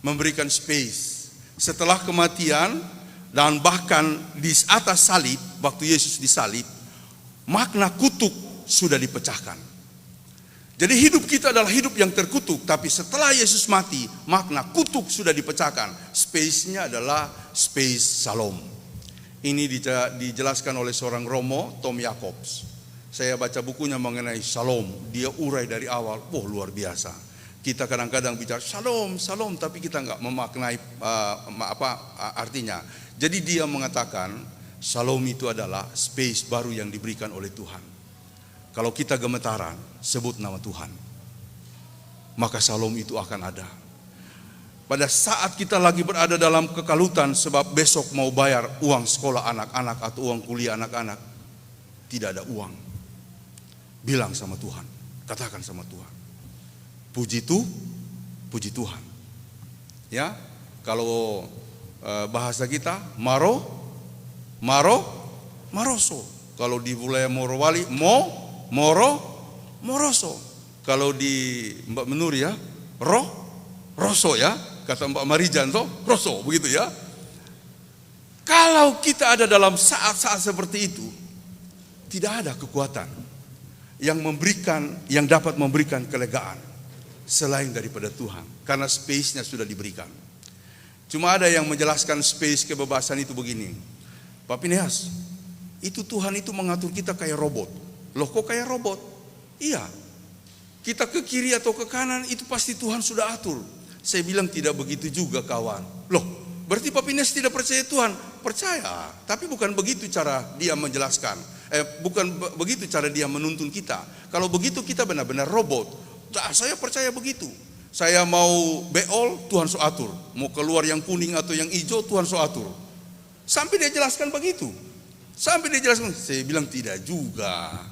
memberikan space setelah kematian dan bahkan di atas salib, waktu Yesus disalib, makna kutuk sudah dipecahkan. Jadi hidup kita adalah hidup yang terkutuk, tapi setelah Yesus mati, makna kutuk sudah dipecahkan. Space-nya adalah space Shalom. Ini dijelaskan oleh seorang Romo, Tom Jacobs. Saya baca bukunya mengenai Shalom, dia urai dari awal, luar biasa. Kita kadang-kadang bicara Shalom, Shalom, tapi kita nggak memaknai artinya. Jadi dia mengatakan Shalom itu adalah space baru yang diberikan oleh Tuhan. Kalau kita gemetaran, sebut nama Tuhan, maka Shalom itu akan ada. Pada saat kita lagi berada dalam kekalutan sebab besok mau bayar uang sekolah anak-anak atau uang kuliah anak-anak, tidak ada uang, bilang sama Tuhan, katakan sama Tuhan, puji Tuhan. Ya, kalau bahasa kita maroso. Kalau di wilayah Morowali moroso. Kalau di Mbak Menur ya, roso ya. Kata Mbak Marijan roso, begitu ya. Kalau kita ada dalam saat-saat seperti itu, tidak ada kekuatan yang dapat memberikan kelegaan selain daripada Tuhan, karena space-nya sudah diberikan. Cuma ada yang menjelaskan space kebebasan itu begini, Pak Pinehas, itu Tuhan itu mengatur kita kayak robot. Loh kok kayak robot? Iya, kita ke kiri atau ke kanan itu pasti Tuhan sudah atur. Saya bilang tidak begitu juga kawan. Loh berarti Pak Pinehas tidak percaya Tuhan? Percaya, tapi bukan begitu cara dia menjelaskan. Bukan begitu cara dia menuntun kita. Kalau begitu kita benar-benar robot. Saya percaya begitu. Saya mau beol, Tuhan so atur. Mau keluar yang kuning atau yang hijau, Tuhan so atur. Sampai dia jelaskan begitu. Saya bilang tidak juga.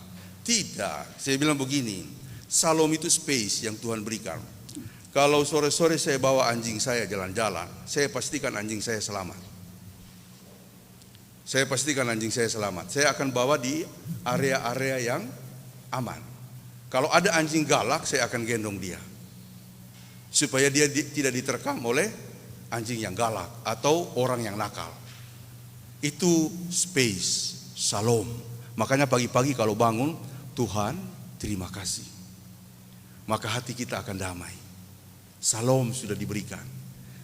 Tidak, saya bilang begini, Shalom itu space yang Tuhan berikan. Kalau sore-sore saya bawa anjing saya jalan-jalan, saya pastikan anjing saya selamat. Saya akan bawa di area-area yang aman. Kalau ada anjing galak, saya akan gendong dia. Supaya dia tidak diterkam oleh anjing yang galak atau orang yang nakal. Itu space, Shalom. Makanya pagi-pagi kalau bangun, Tuhan terima kasih. Maka hati kita akan damai. Shalom sudah diberikan.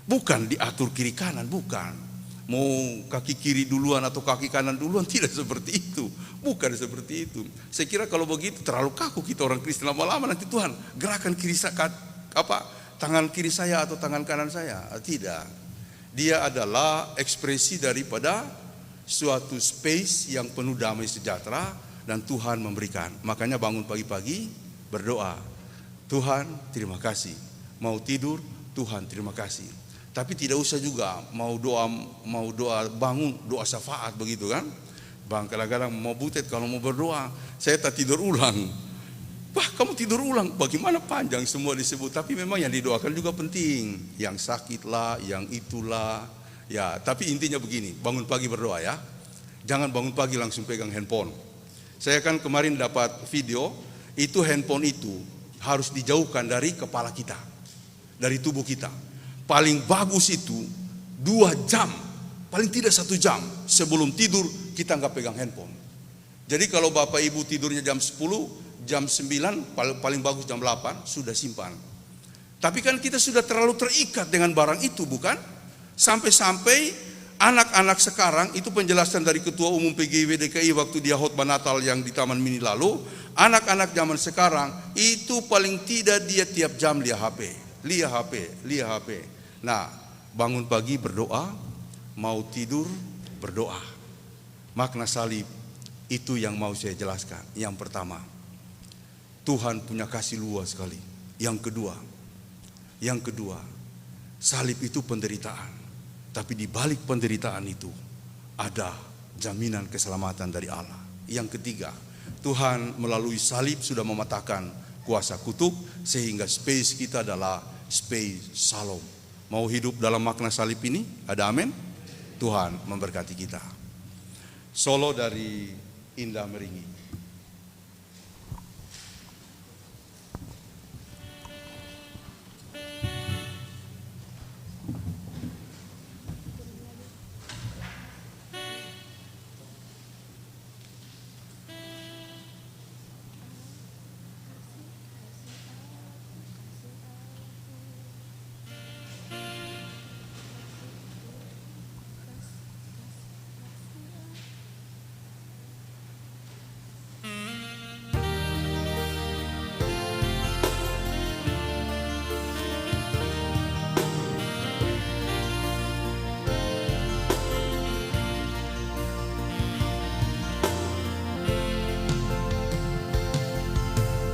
Bukan diatur kiri kanan, bukan. Mau kaki kiri duluan atau kaki kanan duluan, tidak seperti itu. Bukan seperti itu. Saya kira kalau begitu terlalu kaku kita orang Kristen. Lama-lama nanti Tuhan gerakan tangan kiri saya atau tangan kanan saya. Tidak. Dia adalah ekspresi daripada suatu space yang penuh damai sejahtera dan Tuhan memberikan. Makanya bangun pagi-pagi berdoa, Tuhan terima kasih. Mau tidur, Tuhan terima kasih. Tapi tidak usah juga mau doa bangun, doa syafaat begitu kan. Bang, kadang-kadang mau butet kalau mau berdoa, saya tak tidur ulang. Wah, kamu tidur ulang, bagaimana panjang semua disebut. Tapi memang yang didoakan juga penting. Yang sakit lah, yang itulah. Ya, tapi intinya begini, bangun pagi berdoa ya. Jangan bangun pagi langsung pegang handphone. Saya kan kemarin dapat video, itu handphone itu harus dijauhkan dari kepala kita, dari tubuh kita. Paling bagus itu 2 jam, paling tidak 1 jam sebelum tidur kita nggak pegang handphone. Jadi kalau Bapak Ibu tidurnya jam 10, jam 9, paling bagus jam 8, sudah simpan. Tapi kan kita sudah terlalu terikat dengan barang itu, bukan? Sampai-sampai anak-anak sekarang, itu penjelasan dari Ketua Umum PGIW DKI waktu dia khotbah Natal yang di Taman Mini lalu, anak-anak zaman sekarang itu paling tidak dia tiap jam lihat HP. Nah, bangun pagi berdoa, mau tidur berdoa. Makna salib itu yang mau saya jelaskan. Yang pertama, Tuhan punya kasih luas sekali. Yang kedua, salib itu penderitaan. Tapi di balik penderitaan itu ada jaminan keselamatan dari Allah. Yang ketiga, Tuhan melalui salib sudah mematahkan kuasa kutub sehingga space kita adalah space Shalom. Mau hidup dalam makna salib ini? Ada amin? Tuhan memberkati kita. Solo dari Indah Meringi.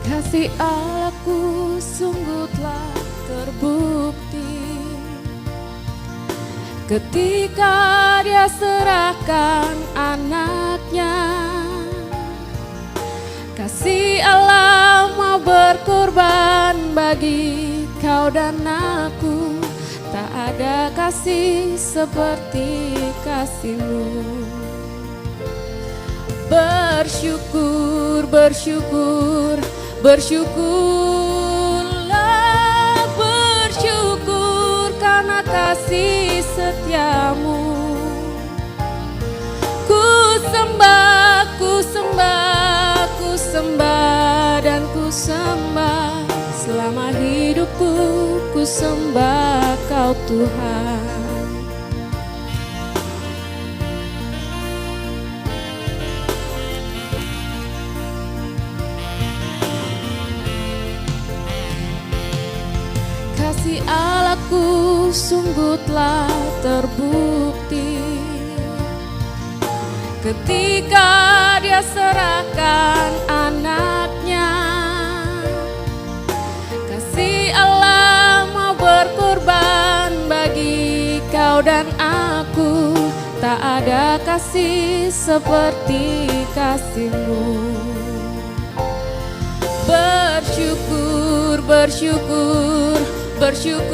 Kasih Allahku sungguh telah terbukti ketika Dia serahkan anaknya. Kasih Allah mau berkorban bagi kau dan aku. Tak ada kasih seperti kasih-Mu. Bersyukur, bersyukur, bersyukurlah, bersyukur karena kasih setiamu. Ku sembah, ku sembah, ku sembah dan ku sembah. Selama hidupku ku sembah Kau Tuhan. Kasih Allahku sungguh telah terbukti ketika Dia serahkan anaknya. Kasih Allah mau berkorban bagi kau dan aku. Tak ada kasih seperti kasih-Mu. Bersyukur, bersyukur, bersyukurlah,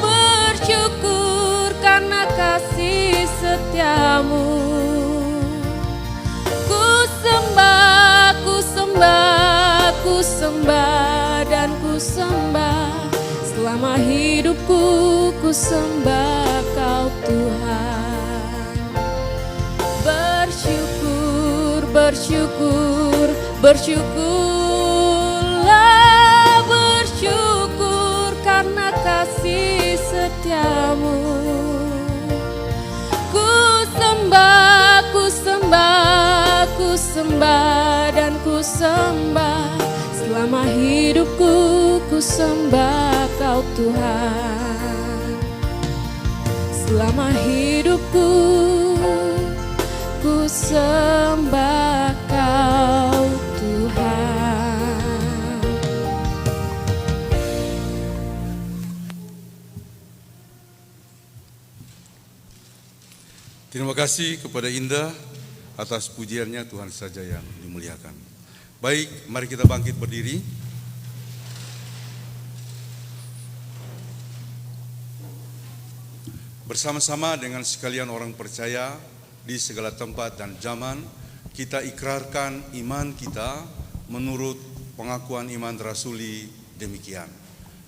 bersyukur karena kasih setiamu. Ku sembah, ku sembah, ku sembah dan ku sembah. Selama hidupku ku sembah Kau Tuhan. Bersyukur, bersyukur, bersyukurlah, bersyukur karena kasih setiamu. Ku sembah, ku sembah, ku sembah dan ku sembah. Selama hidupku ku sembah Kau Tuhan. Selama hidupku ku sembah Kau Tuhan.
Terima kasih kepada Indah atas pujiannya, Tuhan saja yang dimuliakan. Baik, mari kita bangkit berdiri. Bersama-sama dengan sekalian orang percaya di segala tempat dan zaman, kita ikrarkan iman kita menurut pengakuan iman rasuli demikian.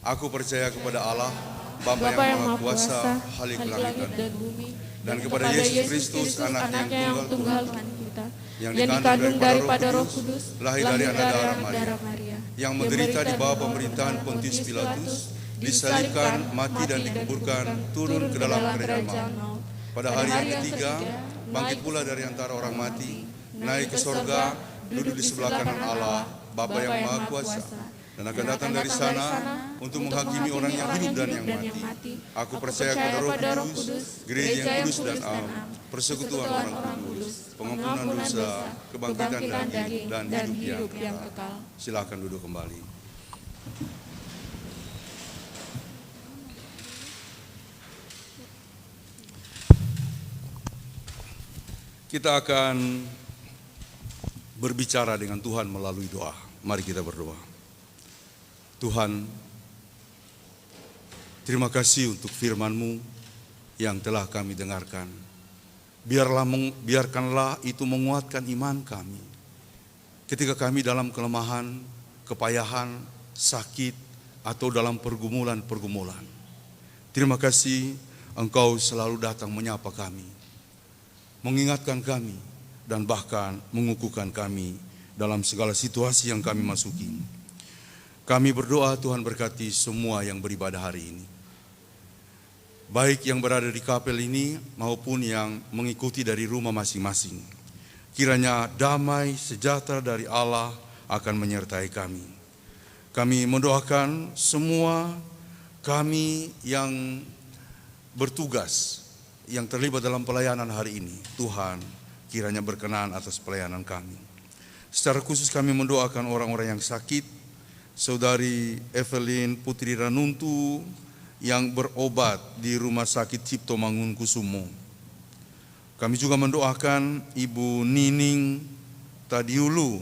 Aku percaya kepada Allah, Bapa yang Maha Kuasa, Khalik langit dan bumi, dan kepada Yesus Kristus, anaknya yang tunggal Tuhan kita, yang dikandung daripada Roh Kudus, lahir dari anak darah Maria, yang menderita di bawah pemerintahan Pontius Pilatus, disalibkan, mati dan dikuburkan, turun ke dalam kerajaan maut. Pada hari yang ketiga, bangkit pula dari antara orang mati, naik ke sorga, duduk di sebelah kanan Allah, Bapa yang Maha Kuasa, dan akan datang dari sana untuk menghakimi orang yang hidup dan yang mati. Aku percaya kepada Roh Kudus, gereja yang kudus dan am, persekutuan orang kudus, pengampunan dosa, kebangkitan daging, dan hidup yang kekal. Silakan duduk kembali. Kita akan berbicara dengan Tuhan melalui doa. Mari kita berdoa. Tuhan, terima kasih untuk firman-Mu yang telah kami dengarkan. Biarkanlah itu menguatkan iman kami. Ketika kami dalam kelemahan, kepayahan, sakit, atau dalam pergumulan-pergumulan. Terima kasih Engkau selalu datang menyapa kami, mengingatkan kami, dan bahkan mengukuhkan kami dalam segala situasi yang kami masuki. Kami berdoa Tuhan berkati semua yang beribadah hari ini, baik yang berada di kapel ini maupun yang mengikuti dari rumah masing-masing. Kiranya damai sejahtera dari Allah akan menyertai kami. Kami mendoakan semua kami yang bertugas, yang terlibat dalam pelayanan hari ini. Tuhan, kiranya berkenan atas pelayanan kami. Secara khusus kami mendoakan orang-orang yang sakit, Saudari Evelyn Putri Ranuntu yang berobat di Rumah Sakit Cipto Mangunkusumo. Kami juga mendoakan Ibu Nining Tadiulu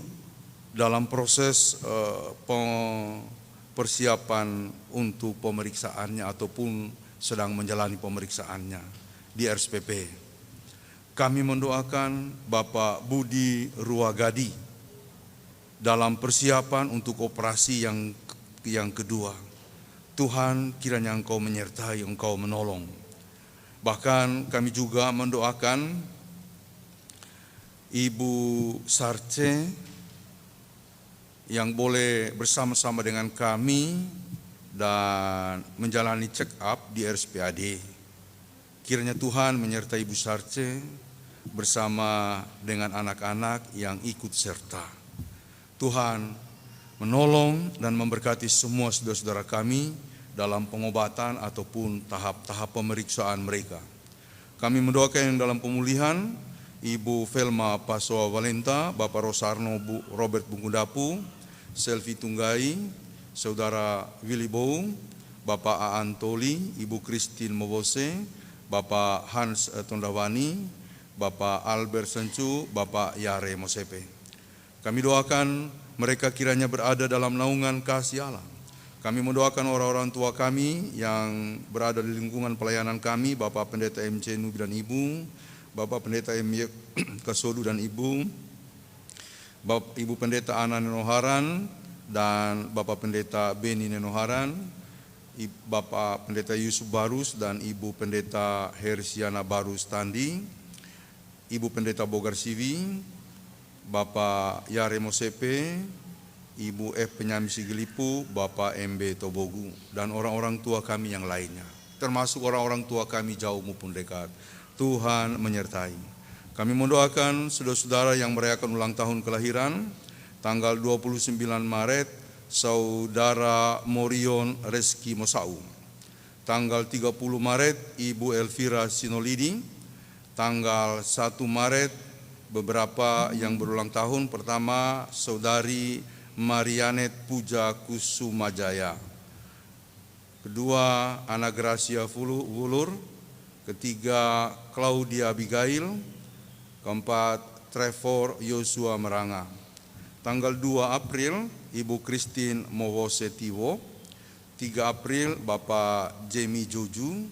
dalam proses persiapan untuk pemeriksaannya ataupun sedang menjalani pemeriksaannya di RSPP. Kami mendoakan Bapak Budi Ruwagadi dalam persiapan untuk operasi yang kedua. Tuhan, kiranya Engkau menyertai, Engkau menolong. Bahkan kami juga mendoakan Ibu Sarce yang boleh bersama-sama dengan kami dan menjalani check up di RSPAD. Kiranya Tuhan menyertai Ibu Sarce bersama dengan anak-anak yang ikut serta. Tuhan menolong dan memberkati semua saudara-saudara kami dalam pengobatan ataupun tahap-tahap pemeriksaan mereka. Kami mendoakan yang dalam pemulihan Ibu Velma Pasoa Valenta, Bapak Rosarno Robert Bungudapu, Selvi Tunggai, Saudara Willy Bow, Bapak Aan Toli, Ibu Christine Mobose, Bapak Hans Tondawani, Bapak Albert Sencu, Bapak Yare Mosepe. Kami doakan mereka kiranya berada dalam naungan kasih Allah. Kami mendoakan orang-orang tua kami yang berada di lingkungan pelayanan kami, Bapak Pendeta MC Nubi dan Ibu, Bapak Pendeta MY Kasodu dan Ibu, Ibu Pendeta Ana Nenoharan dan Bapak Pendeta Beni Nenoharan, Bapak Pendeta Yusuf Barus dan Ibu Pendeta Hersiana Barus Tandi, Ibu Pendeta Bogar Sivi, Bapak Yare Mosepe, Ibu F. Penyami Sigelipu, Bapak MB Tobogu, dan orang-orang tua kami yang lainnya, termasuk orang-orang tua kami jauh maupun dekat. Tuhan menyertai. Kami mendoakan saudara-saudara yang merayakan ulang tahun kelahiran, tanggal 29 Maret, Saudara Morion Reski Mosau. Tanggal 30 Maret, Ibu Elvira Sinolidi. Tanggal 1 Maret, beberapa yang berulang tahun. Pertama, Saudari Marianet Puja Kusumajaya. Kedua, Ana Gracia Wulur. ketiga Claudia Abigail, keempat Trevor Yosua Meranga. Tanggal 2 April Ibu Christine Mowosetiwo, 3 April Bapak Jamie Joju.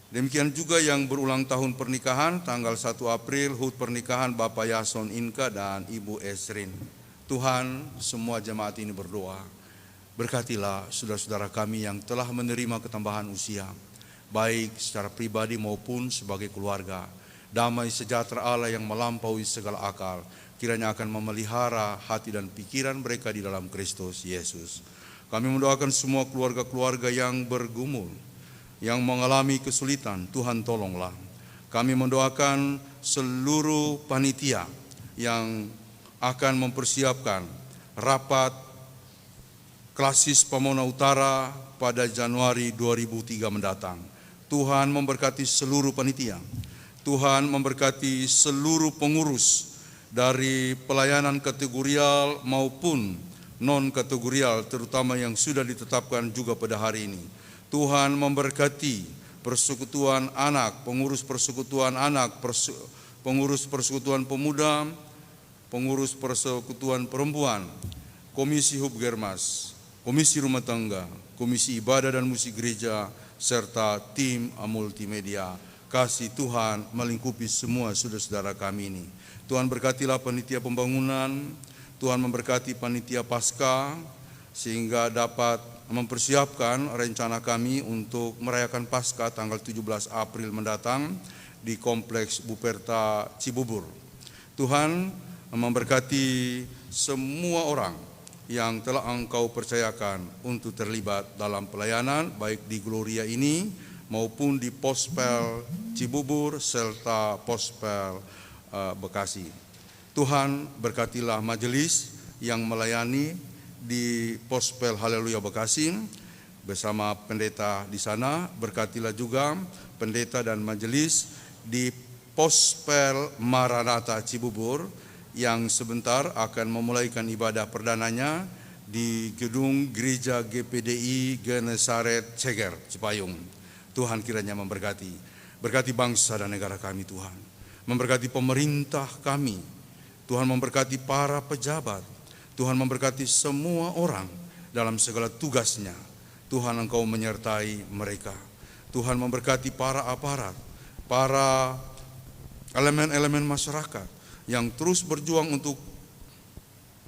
Demikian juga yang berulang tahun pernikahan, tanggal 1 April HUT pernikahan Bapak Yason Inka dan Ibu Esrin. Tuhan, semua jemaat ini berdoa, berkatilah saudara-saudara kami yang telah menerima ketambahan usia, baik secara pribadi maupun sebagai keluarga. Damai sejahtera Allah yang melampaui segala akal, kiranya akan memelihara hati dan pikiran mereka di dalam Kristus Yesus. Kami mendoakan semua keluarga-keluarga yang bergumul, yang mengalami kesulitan, Tuhan tolonglah. Kami mendoakan seluruh panitia yang akan mempersiapkan rapat Klasis Pamona Utara pada Januari 2003 mendatang. Tuhan memberkati seluruh panitia. Tuhan memberkati seluruh pengurus dari pelayanan kategorial maupun non-kategorial, terutama yang sudah ditetapkan juga pada hari ini. Tuhan memberkati persekutuan anak, pengurus persekutuan anak, pengurus persekutuan pemuda, pengurus persekutuan perempuan, komisi Hubgermas, komisi rumah tangga, komisi ibadah dan musik gereja, serta tim multimedia. Kasih Tuhan melingkupi semua saudara-saudara kami ini. Tuhan berkatilah panitia pembangunan, Tuhan memberkati panitia pasca, sehingga dapat mempersiapkan rencana kami untuk merayakan Paskah tanggal 17 April mendatang di Kompleks Buperta Cibubur. Tuhan memberkati semua orang yang telah Engkau percayakan untuk terlibat dalam pelayanan, baik di Gloria ini maupun di Pospel Cibubur serta Pospel Bekasi. Tuhan berkatilah majelis yang melayani di Pospel Haleluya Bekasi bersama pendeta di sana. Berkatilah juga pendeta dan majelis di Pospel Maranatha Cibubur yang sebentar akan memulaikan ibadah perdananya di gedung Gereja GPDI Genesaret Ceger, Cipayung. Tuhan kiranya memberkati. Berkati bangsa dan negara kami Tuhan. Memberkati pemerintah kami. Tuhan memberkati para pejabat. Tuhan memberkati semua orang dalam segala tugasnya. Tuhan Engkau menyertai mereka. Tuhan memberkati para aparat, para elemen-elemen masyarakat yang terus berjuang untuk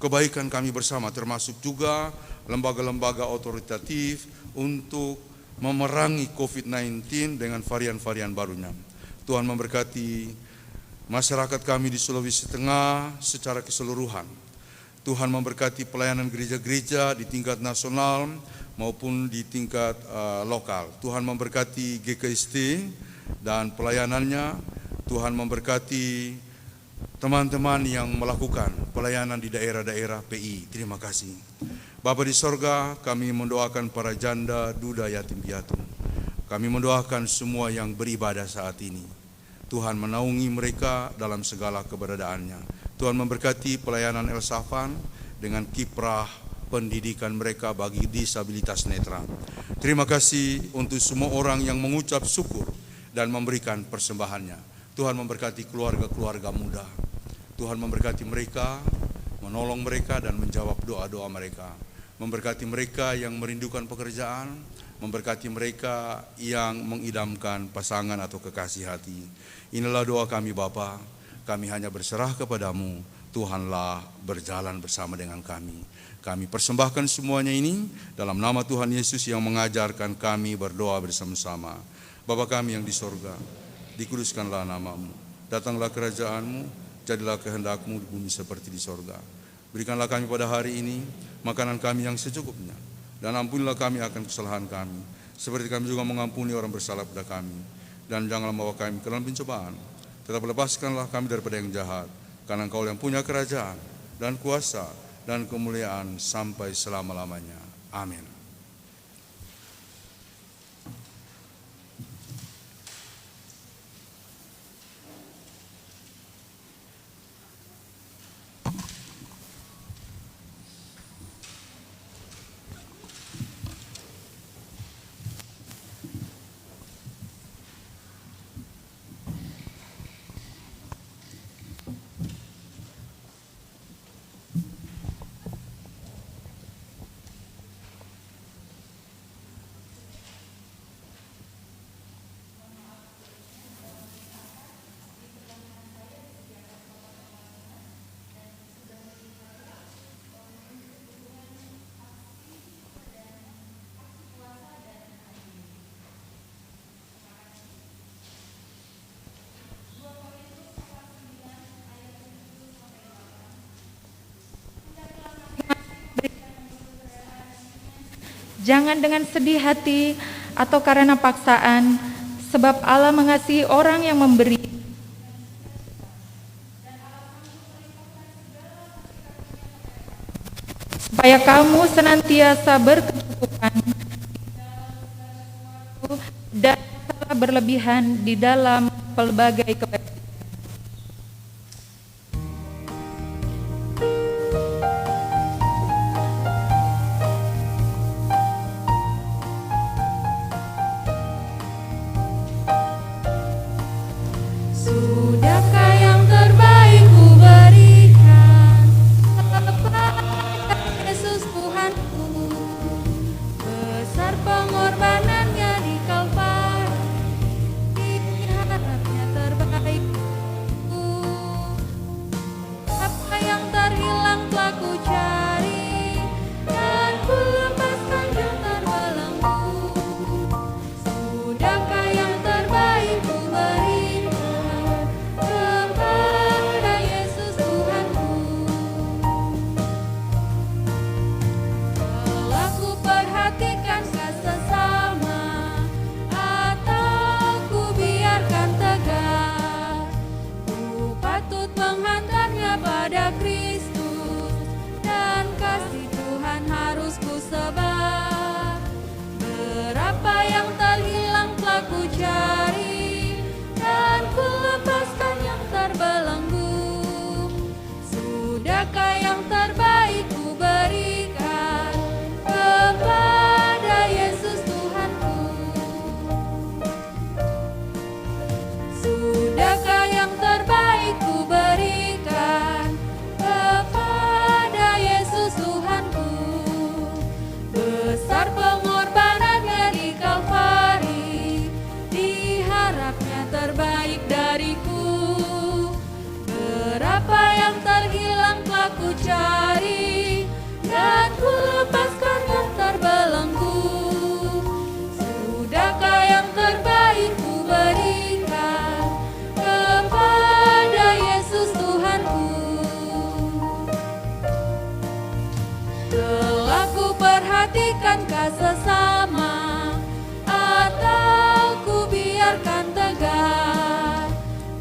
kebaikan kami bersama, termasuk juga lembaga-lembaga otoritatif untuk memerangi COVID-19 dengan varian-varian barunya. Tuhan memberkati masyarakat kami di Sulawesi Tengah secara keseluruhan. Tuhan memberkati pelayanan gereja-gereja di tingkat nasional maupun di tingkat lokal. Tuhan memberkati GKST dan pelayanannya. Tuhan memberkati teman-teman yang melakukan pelayanan di daerah-daerah PI. Terima kasih. Bapa di sorga, kami mendoakan para janda, duda, yatim piatu. Kami mendoakan semua yang beribadah saat ini. Tuhan menaungi mereka dalam segala keberadaannya. Tuhan memberkati pelayanan El Safan dengan kiprah pendidikan mereka bagi disabilitas netra. Terima kasih untuk semua orang yang mengucap syukur dan memberikan persembahannya. Tuhan memberkati keluarga-keluarga muda. Tuhan memberkati mereka, menolong mereka dan menjawab doa-doa mereka. Memberkati mereka yang merindukan pekerjaan, memberkati mereka yang mengidamkan pasangan atau kekasih hati. Inilah doa kami Bapa. Kami hanya berserah kepadamu, Tuhanlah berjalan bersama dengan kami. Kami persembahkan semuanya ini dalam nama Tuhan Yesus yang mengajarkan kami berdoa bersama-sama. Bapa kami yang di sorga, dikuduskanlah namamu, datanglah kerajaanmu, jadilah kehendakmu di bumi seperti di sorga. Berikanlah kami pada hari ini makanan kami yang secukupnya, dan ampunilah kami akan kesalahan kami, seperti kami juga mengampuni orang bersalah pada kami. Dan janganlah membawa kami ke dalam pencobaan, tetapi lepaskanlah kami daripada yang jahat, karena Engkau yang punya kerajaan dan kuasa dan kemuliaan sampai selama-lamanya. Amin.
Jangan dengan sedih hati atau karena paksaan, sebab Allah mengasihi orang yang memberi. Supaya kamu senantiasa berkecukupan dan tak berlebihan di dalam pelbagai kebaikan.
Sudahkah yang terbaik ku berikan kepada Yesus Tuhanku, besar pengorbanannya di Kalvari, diharapnya terbaikku. Apa yang terhilang telah ku cari, dan ku lepaskan yang terbelenggu. Sudahkah yang terbaik ku berikan kepada Yesus Tuhanku. Telah ku perhatikan sesama, atau ku biarkan tegar. Ku patut menghantarnya pada Kristus, dan kasih Tuhan harus ku sebar. Berapa yang terhilang telah ku cari, dan ku lepaskan yang terbelenggu. Sudahkah yang terbaik ku berikan kepada Yesus Tuhanku. Sudahkah yang terbaik ku berikan kepada Yesus Tuhanku. Besar pengorbanannya di Kalvari, diharapnya terbaik dariku. Berapa yang terhilang telah ku cari, dan ku lepaskan yang terbelenggu. Sudahkah yang terbaik ku berikan kepada Yesus Tuhanku. Telah ku perhatikan sesama, atau ku biarkan tegar.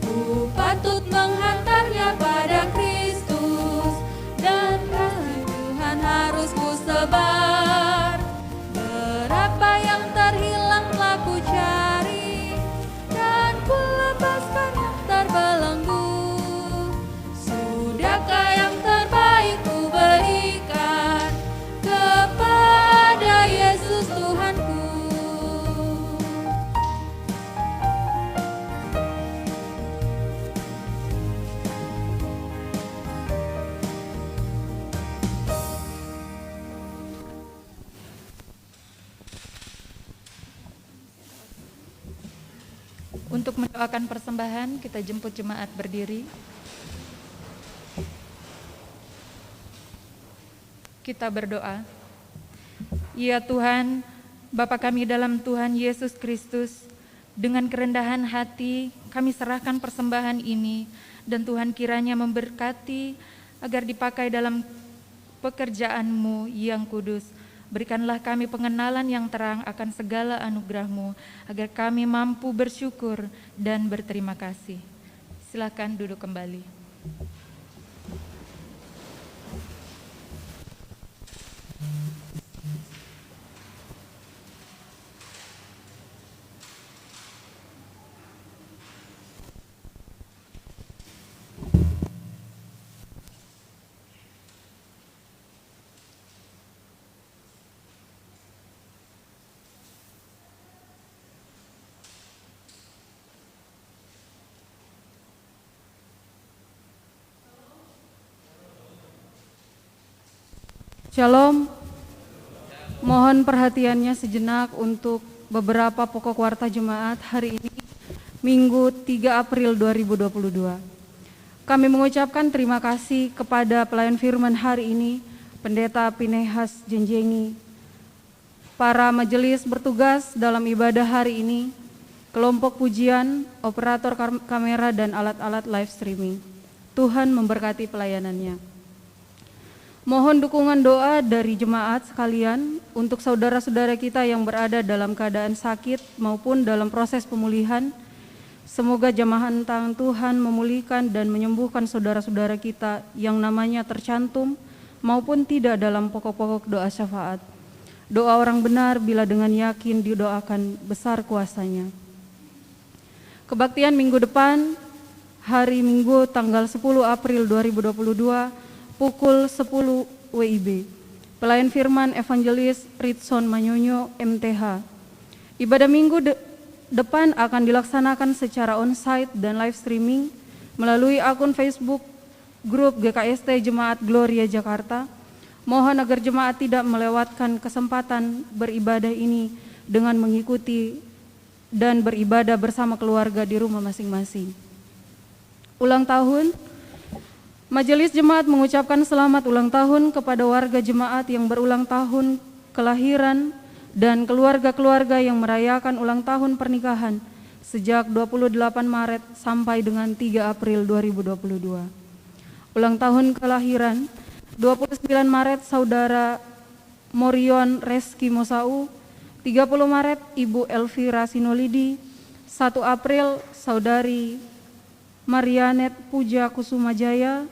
Ku patut menghantarnya pada Kristus, dan kasih Tuhan harus ku sebar. Berapa yang terhilang telah ku cari, dan ku lepaskan yang terbelenggu. Sudahkah yang terbaik ku berikan kepada Yesus Tuhanku.
Untuk mendoakan persembahan, kita jemput jemaat berdiri. Kita berdoa. Ya Tuhan, Bapa kami dalam Tuhan Yesus Kristus, dengan kerendahan hati kami serahkan persembahan ini, dan Tuhan kiranya memberkati agar dipakai dalam pekerjaan-Mu yang kudus. Berikanlah kami pengenalan yang terang akan segala anugerah-Mu, agar kami mampu bersyukur dan berterima kasih. Silakan duduk kembali.
Shalom, mohon perhatiannya sejenak untuk beberapa pokok warta jemaat hari ini, Minggu 3 April 2022. Kami mengucapkan terima kasih kepada pelayan firman hari ini, Pendeta Pinehas Jenjengi, para majelis bertugas dalam ibadah hari ini, kelompok pujian, operator kamera dan alat-alat live streaming. Tuhan memberkati pelayanannya. Mohon dukungan doa dari jemaat sekalian untuk saudara-saudara kita yang berada dalam keadaan sakit maupun dalam proses pemulihan. Semoga jamahan tangan Tuhan memulihkan dan menyembuhkan saudara-saudara kita yang namanya tercantum maupun tidak dalam pokok-pokok doa syafaat. Doa orang benar bila dengan yakin didoakan besar kuasanya. Kebaktian minggu depan, hari Minggu tanggal 10 April 2022, pukul 10 WIB. Pelayan firman Evangelis Ritson Manyonyo MTH. Ibadah minggu depan akan dilaksanakan secara on-site dan live streaming melalui akun Facebook grup GKST Jemaat Gloria Jakarta. Mohon agar jemaat tidak melewatkan kesempatan beribadah ini dengan mengikuti dan beribadah bersama keluarga di rumah masing-masing. Ulang tahun, Majelis Jemaat mengucapkan selamat ulang tahun kepada warga jemaat yang berulang tahun kelahiran dan keluarga-keluarga yang merayakan ulang tahun pernikahan sejak 28 Maret sampai dengan 3 April 2022. Ulang tahun kelahiran 29 Maret Saudara Morion Reski Mosau, 30 Maret Ibu Elvira Sinolidi, 1 April Saudari Marianet Puja Kusumajaya,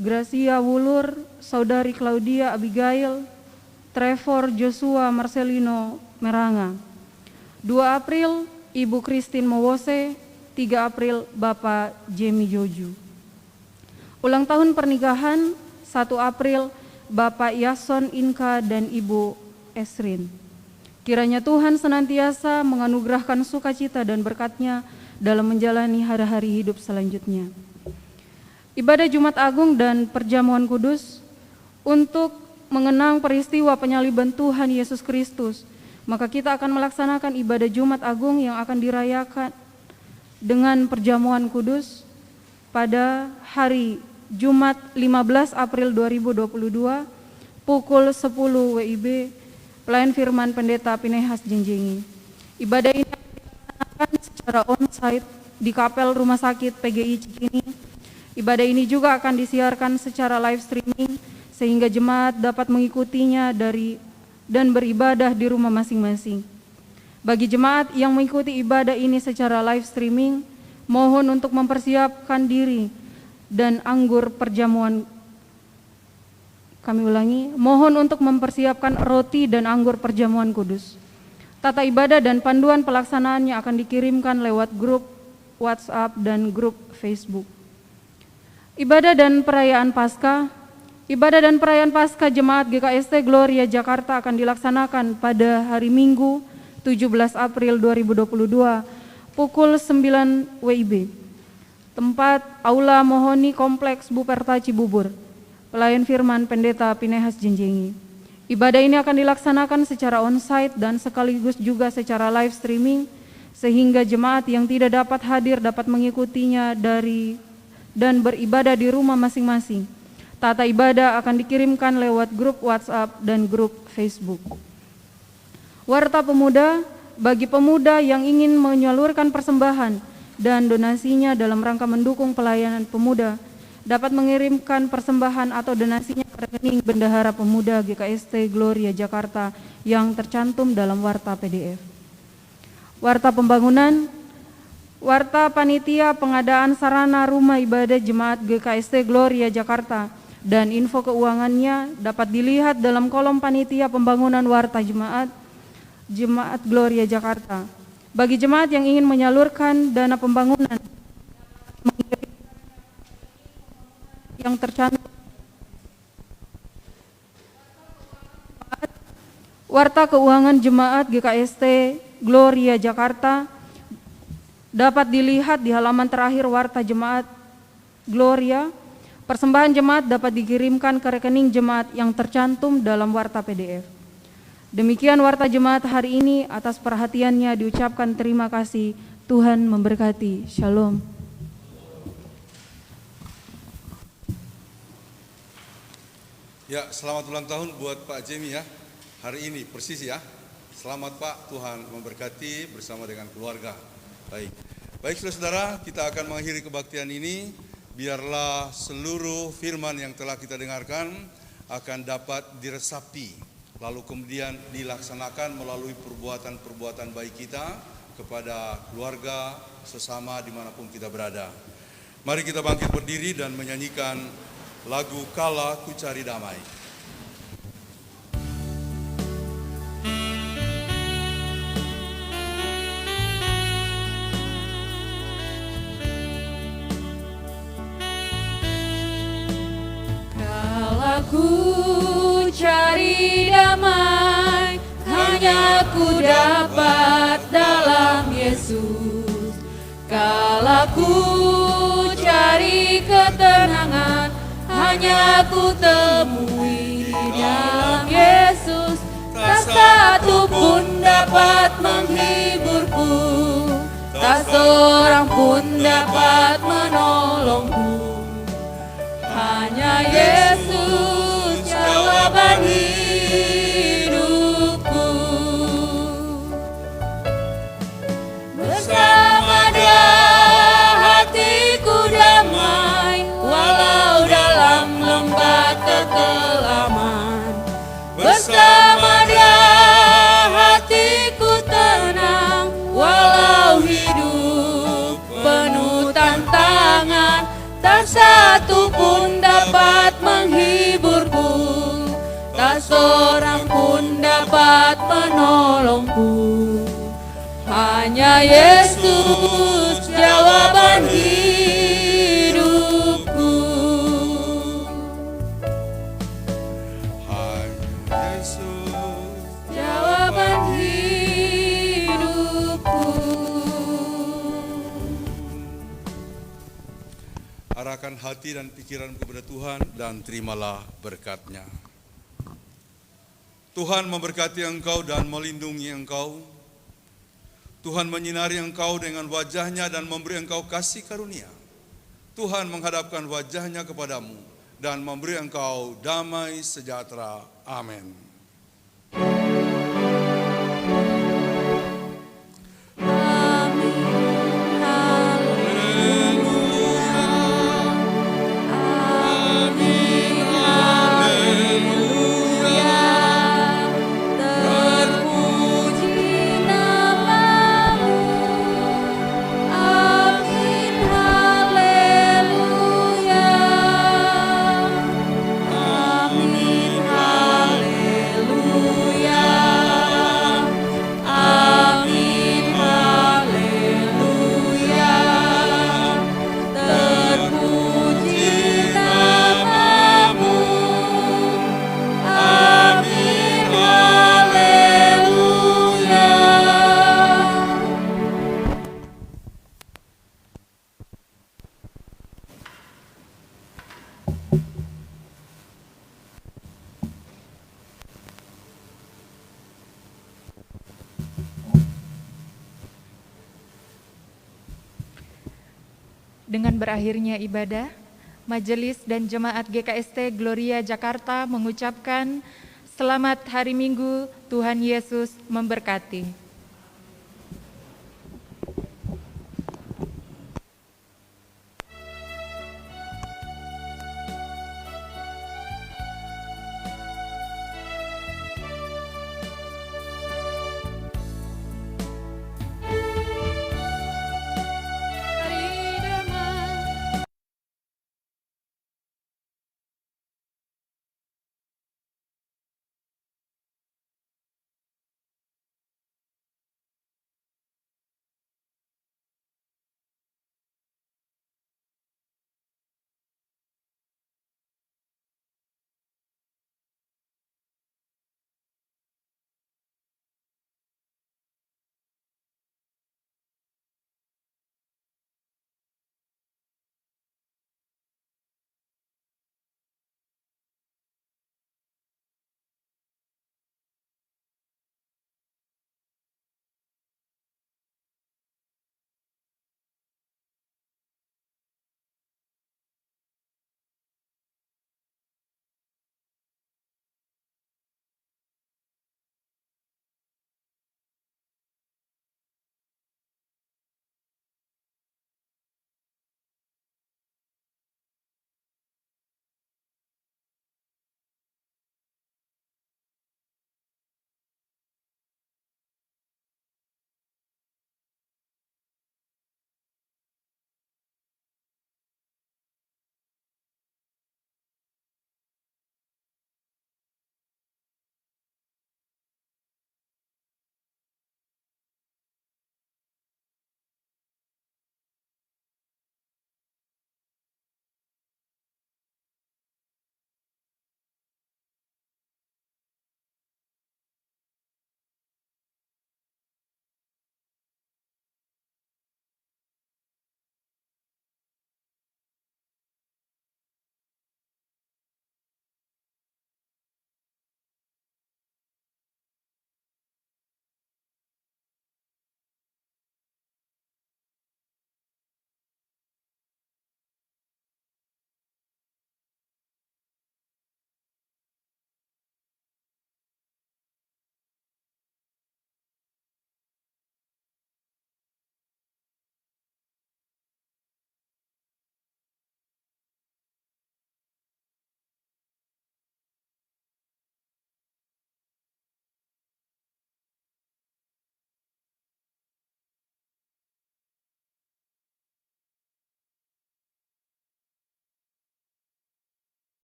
Gracia Wulur, Saudari Claudia Abigail, Trevor Joshua Marcelino Meranga. 2 April Ibu Christine Mowose, 3 April Bapak Jemi Joju. Ulang tahun pernikahan 1 April Bapak Yason Inka dan Ibu Esrin. Kiranya Tuhan senantiasa menganugerahkan sukacita dan berkat-Nya dalam menjalani hari-hari hidup selanjutnya. Ibadah Jumat Agung dan Perjamuan Kudus untuk mengenang peristiwa penyaliban Tuhan Yesus Kristus, maka kita akan melaksanakan ibadah Jumat Agung yang akan dirayakan dengan Perjamuan Kudus pada hari Jumat 15 April 2022 pukul 10 WIB, pelayan firman Pendeta Pinehas Jenjengi. Ibadah ini dilaksanakan secara on-site di Kapel Rumah Sakit PGI Cikini. Ibadah ini juga akan disiarkan secara live streaming sehingga jemaat dapat mengikutinya dan beribadah di rumah masing-masing. Bagi jemaat yang mengikuti ibadah ini secara live streaming, mohon untuk mempersiapkan diri dan anggur perjamuan. Kami ulangi, mohon untuk mempersiapkan roti dan anggur perjamuan kudus. Tata ibadah dan panduan pelaksanaannya akan dikirimkan lewat grup WhatsApp dan grup Facebook. Ibadah dan perayaan Paskah. Ibadah dan perayaan Paskah Jemaat GKST Gloria Jakarta akan dilaksanakan pada hari Minggu 17 April 2022 pukul 9 WIB. Tempat Aula Mohoni Kompleks Buperta Cibubur. Pelayan firman Pendeta Pinehas Jenjengi. Ibadah ini akan dilaksanakan secara on-site dan sekaligus juga secara live streaming sehingga jemaat yang tidak dapat hadir dapat mengikutinya dan beribadah di rumah masing-masing. Tata ibadah akan dikirimkan lewat grup WhatsApp dan grup Facebook. Warta Pemuda, bagi pemuda yang ingin menyalurkan persembahan dan donasinya dalam rangka mendukung pelayanan pemuda, dapat mengirimkan persembahan atau donasinya ke rekening Bendahara Pemuda GKST Gloria Jakarta yang tercantum dalam warta PDF. Warta Pembangunan, warta panitia pengadaan sarana rumah ibadah Jemaat GKST Gloria Jakarta dan info keuangannya dapat dilihat dalam kolom panitia pembangunan warta Jemaat Gloria Jakarta. Bagi jemaat yang ingin menyalurkan dana pembangunan yang tercantum warta keuangan Jemaat GKST Gloria Jakarta dapat dilihat di halaman terakhir warta Jemaat Gloria. Persembahan jemaat dapat dikirimkan ke rekening jemaat yang tercantum dalam warta PDF. Demikian warta jemaat hari ini, atas perhatiannya diucapkan terima kasih. Tuhan memberkati. Shalom.
Ya, selamat ulang tahun buat Pak Jemi ya. Hari ini persis ya. Selamat Pak, Tuhan memberkati bersama dengan keluarga. Baik saudara-saudara, kita akan mengakhiri kebaktian ini. Biarlah seluruh firman yang telah kita dengarkan akan dapat diresapi, lalu kemudian dilaksanakan melalui perbuatan-perbuatan baik kita kepada keluarga, sesama dimanapun kita berada. Mari kita bangkit berdiri dan menyanyikan lagu Kala Ku Cari Damai.
Ku cari damai, hanya ku dapat dalam Yesus. Kala ku cari ketenangan, hanya ku temui di dalam Yesus. Tak satu pun dapat menghiburku, tak seorang pun dapat menolongku. Hanya Yesus jawaban hidupku. Bersama Dia hatiku damai, walau dalam lembah kekelaman. Bersama Dia hatiku tenang, walau hidup penuh tantangan. Tak satu pun dapat menghiburku, tak seorang pun dapat menolongku. Hanya Yesus jawaban hidupku.
Hanya Yesus
Jawaban hidupku.
arahkan hati dan pikiran kepada Tuhan dan terimalah berkat-Nya. Tuhan memberkati engkau dan melindungi engkau. Tuhan menyinari engkau dengan wajah-Nya dan memberi engkau kasih karunia. Tuhan menghadapkan wajah-Nya kepadamu dan memberi engkau damai sejahtera. Amin.
Dengan berakhirnya ibadah, Majelis dan Jemaat GKST Gloria Jakarta mengucapkan selamat hari Minggu, Tuhan Yesus memberkati.